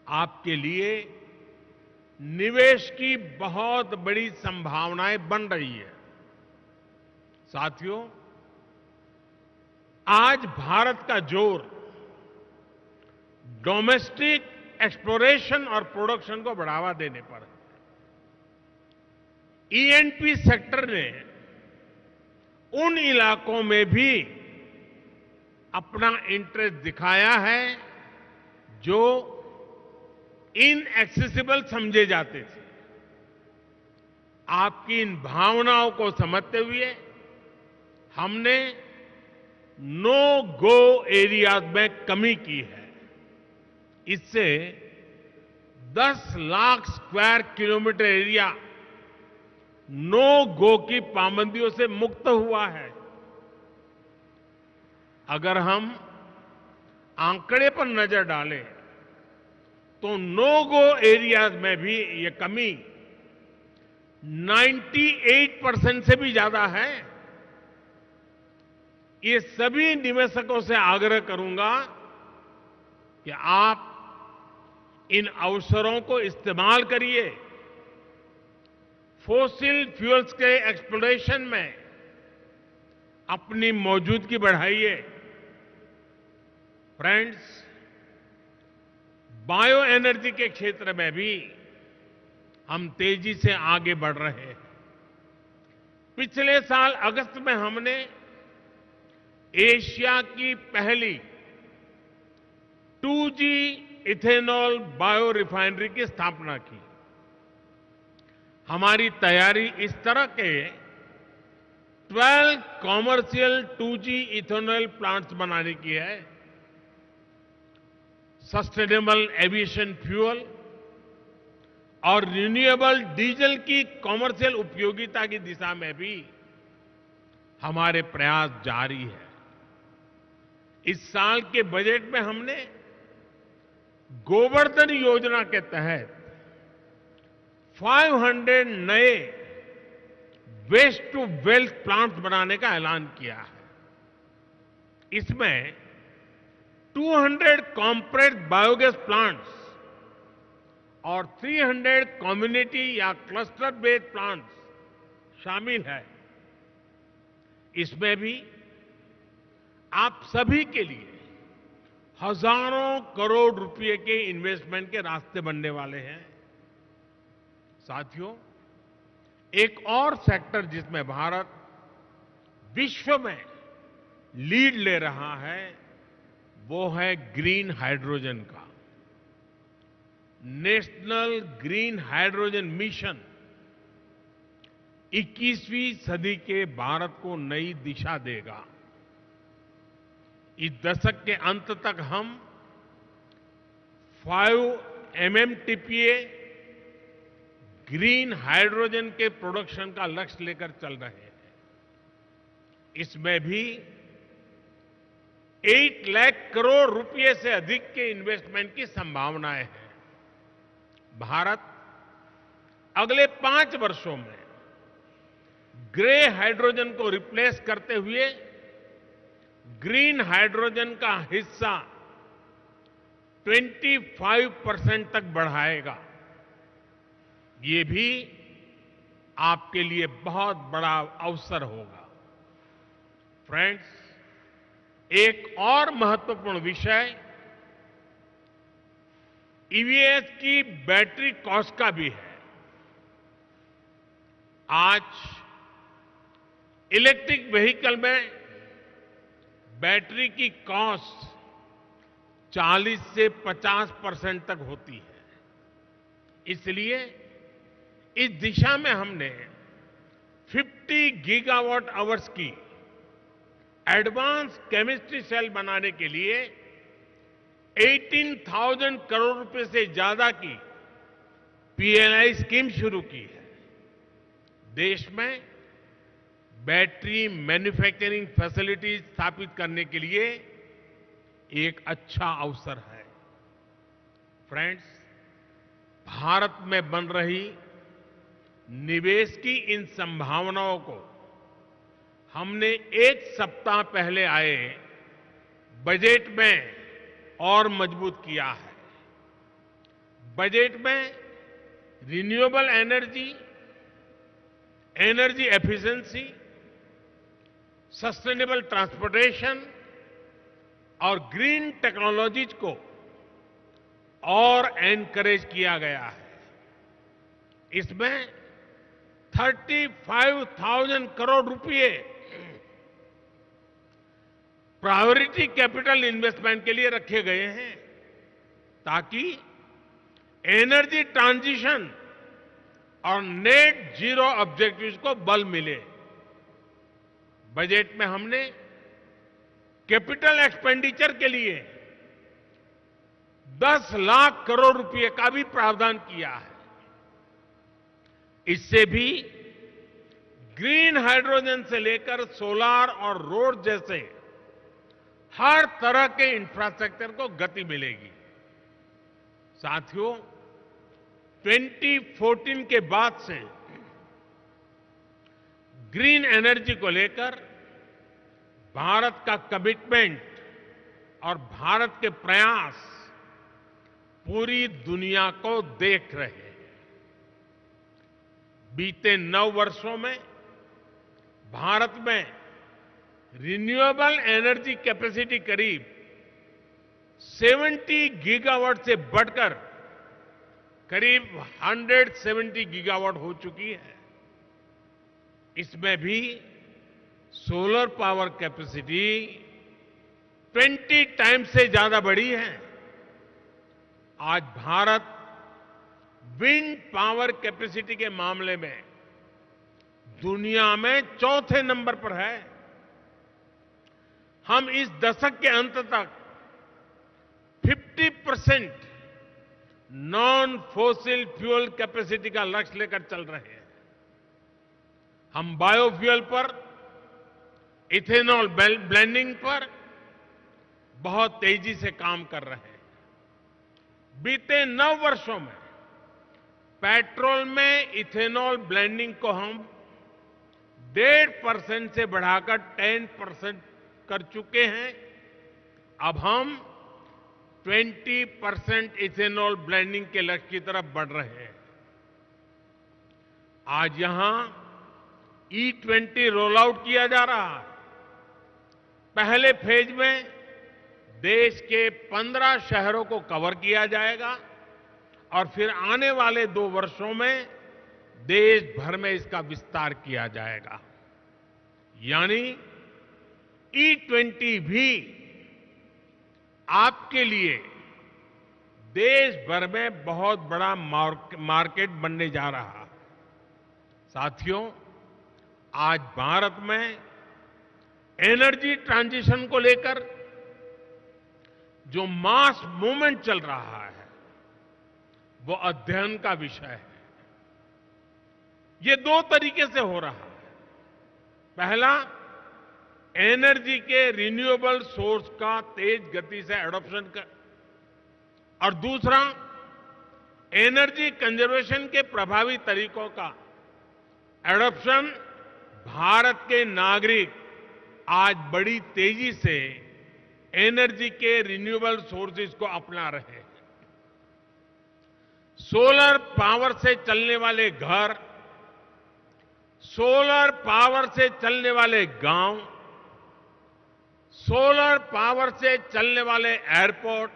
आपके लिए निवेश की बहुत बड़ी संभावनाएं बन रही है। साथियों, आज भारत का जोर डोमेस्टिक एक्सप्लोरेशन और प्रोडक्शन को बढ़ावा देने पर है। ईएनपी सेक्टर ने उन इलाकों में भी अपना इंटरेस्ट दिखाया है जो इनएक्सेसिबल समझे जाते थे। आपकी इन भावनाओं को समझते हुए हमने नो गो एरियाज में कमी की है। इससे 10 lakh square kilometre area no go की पाबंदियों से मुक्त हुआ है। अगर हम आंकड़े पर नजर डालें तो नो गो एरियाज में भी ये कमी 98% से भी ज्यादा है। ये सभी निवेशकों से आग्रह करूंगा कि आप इन अवसरों को इस्तेमाल करिए, फॉसिल फ्यूल्स के एक्सप्लोरेशन में अपनी मौजूदगी बढ़ाइए। फ्रेंड्स, बायो एनर्जी के क्षेत्र में भी हम तेजी से आगे बढ़ रहे हैं। पिछले साल अगस्त में हमने एशिया की पहली 2G इथेनॉल बायो रिफाइनरी की स्थापना की। हमारी तैयारी इस तरह के 12 कॉमर्शियल 2G इथेनॉल प्लांट्स बनाने की है। सस्टेनेबल एविएशन फ्यूल और रिन्यूएबल डीजल की कॉमर्शियल उपयोगिता की दिशा में भी हमारे प्रयास जारी है। इस साल के बजट में हमने गोवर्धन योजना के तहत 500 नए वेस्ट टू वेल्थ प्लांट्स बनाने का ऐलान किया है। इसमें 200 कॉम्प्रेस्ड बायोगैस प्लांट्स और 300 कम्युनिटी या क्लस्टर बेस्ड प्लांट्स शामिल है। इसमें भी आप सभी के लिए हजारों करोड़ रुपए के इन्वेस्टमेंट के रास्ते बनने वाले हैं। साथियों, एक और सेक्टर जिसमें भारत विश्व में लीड ले रहा है वो है ग्रीन हाइड्रोजन का। नेशनल ग्रीन हाइड्रोजन मिशन 21वीं सदी के भारत को नई दिशा देगा। इस दशक के अंत तक हम 5 MMTPA ग्रीन हाइड्रोजन के प्रोडक्शन का लक्ष्य लेकर चल रहे हैं। इसमें भी 8 लाख करोड़ रुपए से अधिक के इन्वेस्टमेंट की संभावनाएं हैं। भारत अगले 5 वर्षों में ग्रे हाइड्रोजन को रिप्लेस करते हुए ग्रीन हाइड्रोजन का हिस्सा 25% तक बढ़ाएगा। ये भी आपके लिए बहुत बड़ा अवसर होगा। फ्रेंड्स, एक और महत्वपूर्ण विषय ईवीएस की बैटरी कॉस्ट का भी है। आज इलेक्ट्रिक व्हीकल में बैटरी की कॉस्ट 40 से 50% तक होती है। इसलिए इस दिशा में हमने 50 गीगावाट आवर्स की एडवांस केमिस्ट्री सेल बनाने के लिए 18,000 करोड़ रुपए से ज्यादा की पीएलआई स्कीम शुरू की है। देश में बैटरी मैन्युफैक्चरिंग फैसिलिटीज स्थापित करने के लिए एक अच्छा अवसर है। फ्रेंड्स, भारत में बन रही निवेश की इन संभावनाओं को हमने एक सप्ताह पहले आए बजट में और मजबूत किया है। बजट में renewable energy, energy efficiency, sustainable transportation और ग्रीन टेक्नोलॉजीज को और एनकरेज किया गया है। इसमें 35,000 करोड़ रुपए प्रायोरिटी कैपिटल इन्वेस्टमेंट के लिए रखे गए हैं ताकि एनर्जी ट्रांजिशन और नेट जीरो ऑब्जेक्टिव्स को बल मिले। बजट में हमने कैपिटल एक्सपेंडिचर के लिए 10 लाख करोड़ रुपए का भी प्रावधान किया है। इससे भी ग्रीन हाइड्रोजन से लेकर सोलार और रोड जैसे हर तरह के इंफ्रास्ट्रक्चर को गति मिलेगी। साथियों, 2014 के बाद से ग्रीन एनर्जी को लेकर भारत का कमिटमेंट और भारत के प्रयास पूरी दुनिया को देख रहे हैं। बीते 9 वर्षों में भारत में रिन्यूएबल एनर्जी कैपेसिटी करीब 70 गीगावाट से बढ़कर करीब 170 गीगावाट हो चुकी है। इसमें भी सोलर पावर कैपेसिटी 20 टाइम्स से ज्यादा बढ़ी है। आज भारत विंड पावर कैपेसिटी के मामले में दुनिया में चौथे नंबर पर है। हम इस दशक के अंत तक 50% नॉन फॉसिल फ्यूल कैपेसिटी का लक्ष्य लेकर चल रहे हैं। हम बायोफ्यूल पर, इथेनॉल ब्लेंडिंग पर बहुत तेजी से काम कर रहे हैं। बीते 9 वर्षों में पेट्रोल में इथेनॉल ब्लेंडिंग को हम 1.5% से बढ़ाकर 10% कर चुके हैं। अब हम 20% इथेनॉल ब्लेंडिंग के लक्ष्य की तरफ बढ़ रहे हैं। आज यहां E20 रोल आउट किया जा रहा है। पहले फेज में देश के 15 शहरों को कवर किया जाएगा और फिर आने वाले 2 वर्षों में देश भर में इसका विस्तार किया जाएगा। यानी E20 भी आपके लिए देश भर में बहुत बड़ा मार्केट बनने जा रहा है। साथियों, आज भारत में एनर्जी ट्रांजिशन को लेकर जो मास मूवमेंट चल रहा है वो अध्ययन का विषय है। ये 2 तरीके से हो रहा है। पहला, एनर्जी के रिन्यूएबल सोर्स का तेज गति से एडॉप्शन कर, और दूसरा, एनर्जी कंजर्वेशन के प्रभावी तरीकों का एडॉप्शन। भारत के नागरिक आज बड़ी तेजी से एनर्जी के रिन्यूएबल सोर्सेज को अपना रहे हैं। सोलर पावर से चलने वाले घर, सोलर पावर से चलने वाले गांव, सोलर पावर से चलने वाले एयरपोर्ट,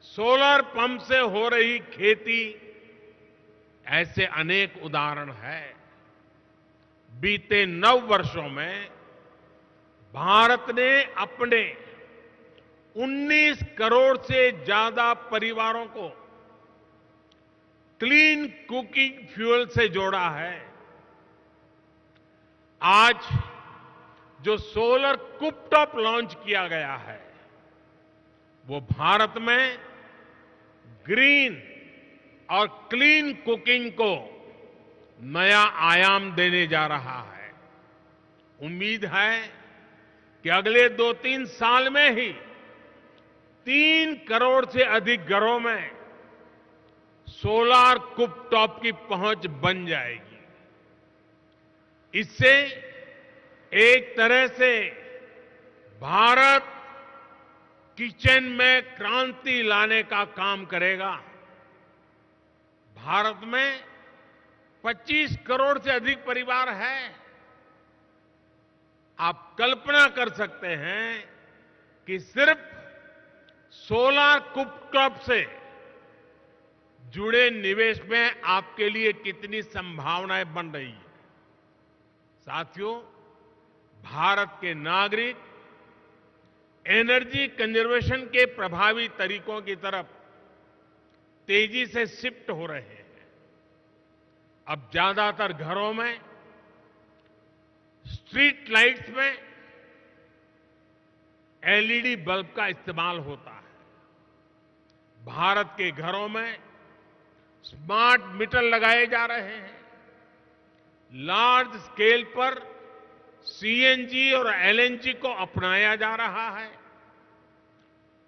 सोलर पंप से हो रही खेती, ऐसे अनेक उदाहरण हैं। बीते 9 वर्षों में भारत ने अपने 19 करोड़ से ज्यादा परिवारों को क्लीन कुकिंग फ्यूल से जोड़ा है। आज जो सोलर कुपटॉप लॉन्च किया गया है वो भारत में ग्रीन और क्लीन कुकिंग को नया आयाम देने जा रहा है। उम्मीद है कि अगले 2-3 साल में ही 3 करोड़ से अधिक घरों में सोलार कुपटॉप की पहुंच बन जाएगी। इससे एक तरह से भारत किचन में क्रांति लाने का काम करेगा। भारत में 25 करोड़ से अधिक परिवार हैं। आप कल्पना कर सकते हैं कि सिर्फ सोलार कुपटॉप से जुड़े निवेश में आपके लिए कितनी संभावनाएं बन रही हैं। साथियों, भारत के नागरिक एनर्जी कंजर्वेशन के प्रभावी तरीकों की तरफ तेजी से शिफ्ट हो रहे हैं। अब ज्यादातर घरों में स्ट्रीट लाइट्स में एलईडी बल्ब का इस्तेमाल होता है। भारत के घरों में स्मार्ट मीटर लगाए जा रहे हैं। लार्ज स्केल पर सीएनजी और एलएनजी को अपनाया जा रहा है।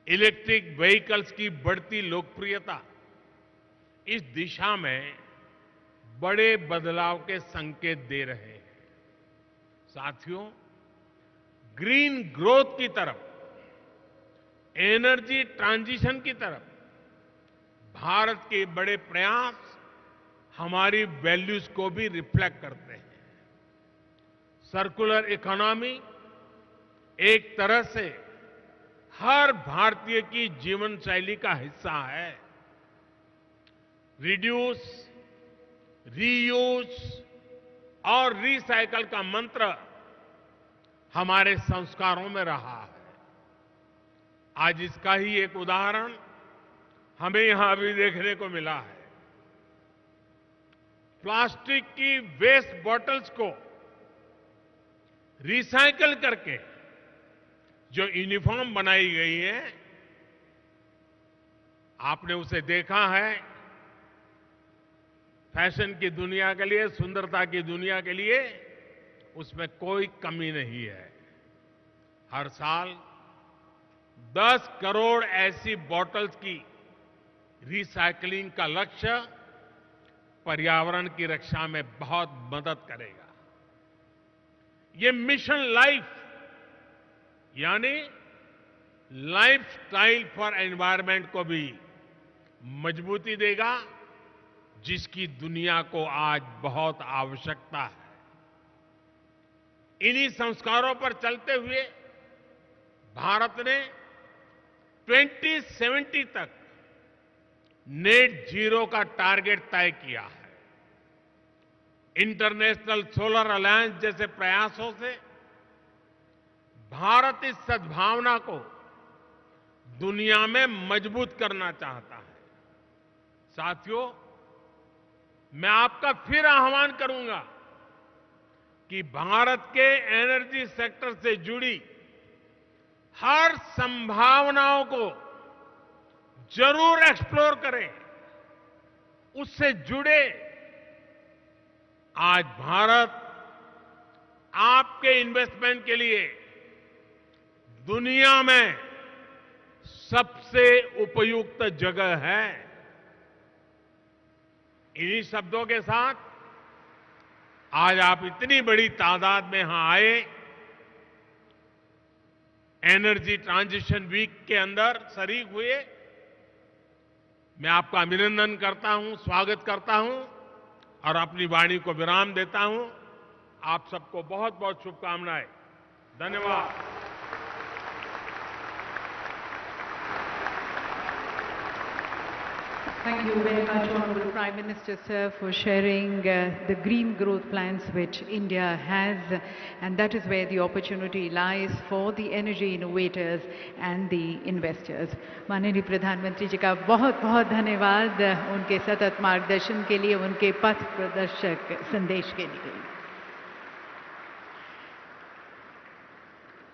इलेक्ट्रिक व्हीकल्स की बढ़ती लोकप्रियता इस दिशा में बड़े बदलाव के संकेत दे रहे हैं। साथियों, ग्रीन ग्रोथ की तरफ, एनर्जी ट्रांजिशन की तरफ भारत के बड़े प्रयास हमारी वैल्यूज को भी रिफ्लेक्ट करते हैं। सर्कुलर इकोनॉमी एक तरह से हर भारतीय की जीवन शैली का हिस्सा है। रिड्यूस, रीयूज और रिसाइकल का मंत्र हमारे संस्कारों में रहा है। आज इसका ही एक उदाहरण हमें यहां अभी देखने को मिला है। प्लास्टिक की वेस्ट बॉटल्स को रिसाइकल करके जो यूनिफॉर्म बनाई गई है, आपने उसे देखा है। फैशन की दुनिया के लिए, सुंदरता की दुनिया के लिए उसमें कोई कमी नहीं है। हर साल 10 करोड़ ऐसी बॉटल्स की रिसाइकलिंग का लक्ष्य पर्यावरण की रक्षा में बहुत मदद करेगा। ये मिशन लाइफ यानी लाइफस्टाइल फॉर एनवायरनमेंट को भी मजबूती देगा, जिसकी दुनिया को आज बहुत आवश्यकता है। इन्हीं संस्कारों पर चलते हुए भारत ने 2070 तक नेट जीरो का टारगेट तय किया है। इंटरनेशनल सोलर अलायंस जैसे प्रयासों से भारत इस सद्भावना को दुनिया में मजबूत करना चाहता है। साथियों, मैं आपका फिर आह्वान करूंगा कि भारत के एनर्जी सेक्टर से जुड़ी हर संभावनाओं को जरूर एक्सप्लोर करें, उससे जुड़े। आज भारत आपके इन्वेस्टमेंट के लिए दुनिया में सबसे उपयुक्त जगह है। इन्हीं शब्दों के साथ आज आप इतनी बड़ी तादाद में यहां आए, एनर्जी ट्रांजिशन वीक के अंदर शरीक हुए। मैं आपका अभिनंदन करता हूं, स्वागत करता हूं और अपनी वाणी को विराम देता हूं। आप सबको बहुत बहुत शुभकामनाएं। धन्यवाद। Thank you very much, Honorable Prime Minister, sir, for sharing the green growth plans which India has, and that is where the opportunity lies for the energy innovators and the investors. माननीय प्रधानमंत्री जी का बहुत बहुत धन्यवाद उनके सतत मार्गदर्शन के लिए, उनके पथ प्रदर्शक संदेश के लिए।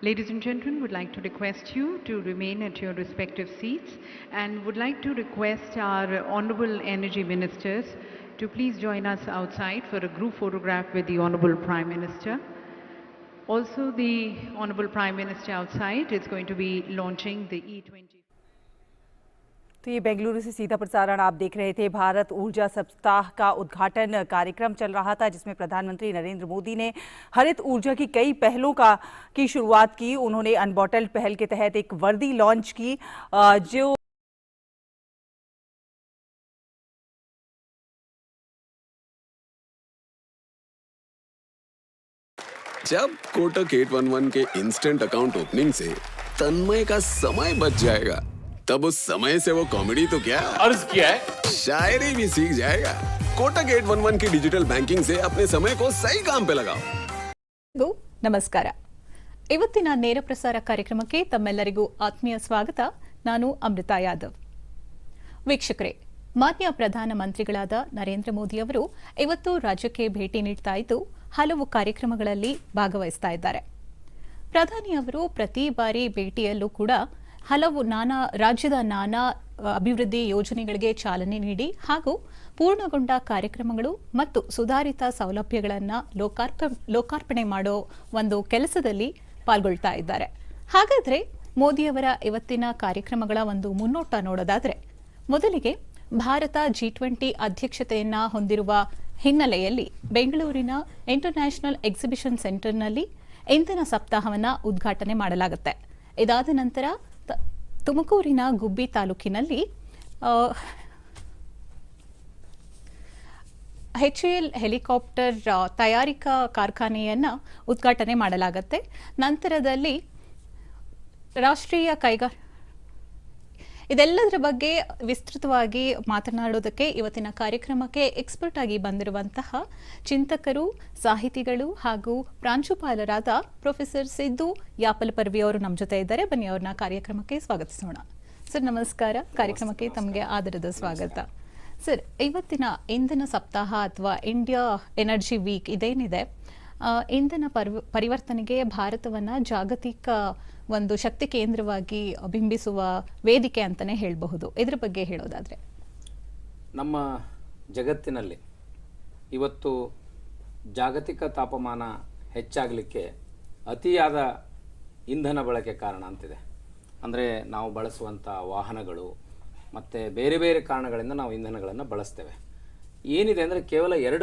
Ladies and gentlemen, would like to request you to remain at your respective seats and would like to request our Honorable Energy Ministers to please join us outside for a group photograph with the Honorable Prime Minister. Also, the Honorable Prime Minister outside is going to be launching the E20. तो ये बेंगलुरु से सीधा प्रसारण आप देख रहे थे। भारत ऊर्जा सप्ताह का उद्घाटन कार्यक्रम चल रहा था, जिसमें प्रधानमंत्री नरेंद्र मोदी ने हरित ऊर्जा की कई पहलों की शुरुआत की। उन्होंने अनबॉटल्ड पहल के तहत एक वर्दी लॉन्च की, जो जब कोटक 811 के इंस्टेंट अकाउंट ओपनिंग से तन्मय का समय बच जाएगा, तब उस समय से वो कॉमेडी तो क्या अर्ज किया है, शायरी भी सीख जाएगा। कोटक 811 की डिजिटल बैंकिंग से अपने समय को सही काम पे लगाओ। ನಮಸ್ಕಾರ. ಇವತ್ತಿನ ನೇರ ಪ್ರಸಾರ ಕಾರ್ಯಕ್ರಮಕ್ಕೆ ತಮ್ಮೆಲ್ಲರಿಗೂ ಆತ್ಮೀಯ ಸ್ವಾಗತ. ನಾನು ಅಮೃತಾ ಯಾದವ್. ವೀಕ್ಷಕರೇ, ಮಾನ್ಯ ಪ್ರಧಾನಮಂತ್ರಿಗಳಾದ ನರೇಂದ್ರ ಮೋದಿ ಅವರು ಇವತ್ತು ರಾಜ್ಯಕ್ಕೆ ಭೇಟಿ ನೀಡ್ತಾ ಇದ್ದು ಹಲವು ಕಾರ್ಯಕ್ರಮಗಳಲ್ಲಿ ಭಾಗವಹಿಸ್ತಾ ಇದ್ದಾರೆ. ಪ್ರಧಾನಿಯವರು ಪ್ರತಿ ಬಾರಿ ಭೇಟಿಯಲ್ಲೂ ಕೂಡ ಹಲವು ರಾಜ್ಯದ ನಾನಾ ಅಭಿವೃದ್ಧಿ ಯೋಜನೆಗಳಿಗೆ ಚಾಲನೆ ನೀಡಿ ಹಾಗೂ ಪೂರ್ಣಗೊಂಡ ಕಾರ್ಯಕ್ರಮಗಳು ಮತ್ತು ಸುಧಾರಿತ ಸೌಲಭ್ಯಗಳನ್ನು ಲೋಕಾರ್ಪಣೆ ಮಾಡೋ ಒಂದು ಕೆಲಸದಲ್ಲಿ ಪಾಲ್ಗೊಳ್ತಾ ಇದ್ದಾರೆ. ಹಾಗಾದ್ರೆ ಮೋದಿಯವರ ಇವತ್ತಿನ ಕಾರ್ಯಕ್ರಮಗಳ ಒಂದು ಮುನ್ನೋಟ ನೋಡೋದಾದ್ರೆ, ಮೊದಲಿಗೆ ಭಾರತ G20 ಅಧ್ಯಕ್ಷತೆಯನ್ನ ಹೊಂದಿರುವ ಹಿನ್ನೆಲೆಯಲ್ಲಿ ಬೆಂಗಳೂರಿನ ಇಂಟರ್ನ್ಯಾಷನಲ್ ಎಕ್ಸಿಬಿಷನ್ ಸೆಂಟರ್ನಲ್ಲಿ ಇಂಧನ ಸಪ್ತಾಹವನ್ನು ಉದ್ಘಾಟನೆ ಮಾಡಲಾಗುತ್ತೆ. ಇದಾದ ನಂತರ ತುಮಕೂರಿನ ಗುಬ್ಬಿ ತಾಲೂಕಿನಲ್ಲಿ HAL ಹೆಲಿಕಾಪ್ಟರ್ ತಯಾರಿಕಾ ಕಾರ್ಖಾನೆಯನ್ನು ಉದ್ಘಾಟನೆ ಮಾಡಲಾಗುತ್ತೆ. ನಂತರದಲ್ಲಿ ರಾಷ್ಟ್ರೀಯ ಇದೆಲ್ಲದರ ಬಗ್ಗೆ ವಿಸ್ತೃತವಾಗಿ ಮಾತನಾಡೋದಕ್ಕೆ ಇವತ್ತಿನ ಕಾರ್ಯಕ್ರಮಕ್ಕೆ ಎಕ್ಸ್ಪರ್ಟ್ ಆಗಿ ಬಂದಿರುವಂತಹ ಚಿಂತಕರು, ಸಾಹಿತಿಗಳು ಹಾಗೂ ಪ್ರಾಂಶುಪಾಲರಾದ ಪ್ರೊಫೆಸರ್ ಸಿದ್ದು ಯಾಪಲಪರ್ವಿ ಅವರು ನಮ್ಮ ಜೊತೆ ಇದ್ದಾರೆ. ಬನ್ನಿ ಅವ್ರನ್ನ ಕಾರ್ಯಕ್ರಮಕ್ಕೆ ಸ್ವಾಗತಿಸೋಣ. ಸರ್ ನಮಸ್ಕಾರ, ಕಾರ್ಯಕ್ರಮಕ್ಕೆ ತಮಗೆ ಆದರದ ಸ್ವಾಗತ. ಸರ್, ಇವತ್ತಿನ ಇಂಧನ ಸಪ್ತಾಹ ಅಥವಾ ಇಂಡಿಯಾ ಎನರ್ಜಿ ವೀಕ್ ಇದೇನಿದೆ, ಇಂಧನ ಪರಿವರ್ತನೆಗೆ ಭಾರತವನ್ನು ಜಾಗತಿಕ ಒಂದು ಶಕ್ತಿ ಕೇಂದ್ರವಾಗಿ ಬಿಂಬಿಸುವ ವೇದಿಕೆ ಅಂತಲೇ ಹೇಳಬಹುದು. ಇದ್ರ ಬಗ್ಗೆ ಹೇಳೋದಾದರೆ, ನಮ್ಮ ಜಗತ್ತಿನಲ್ಲಿ ಇವತ್ತು ಜಾಗತಿಕ ತಾಪಮಾನ ಹೆಚ್ಚಾಗಲಿಕ್ಕೆ ಅತಿಯಾದ ಇಂಧನ ಬಳಕೆ ಕಾರಣ ಅಂತಿದೆ. ಅಂದರೆ ನಾವು ಬಳಸುವಂಥ ವಾಹನಗಳು ಮತ್ತು ಬೇರೆ ಬೇರೆ ಕಾರಣಗಳಿಂದ ನಾವು ಇಂಧನಗಳನ್ನು ಬಳಸ್ತೇವೆ. ಏನಿದೆ ಅಂದರೆ ಕೇವಲ 2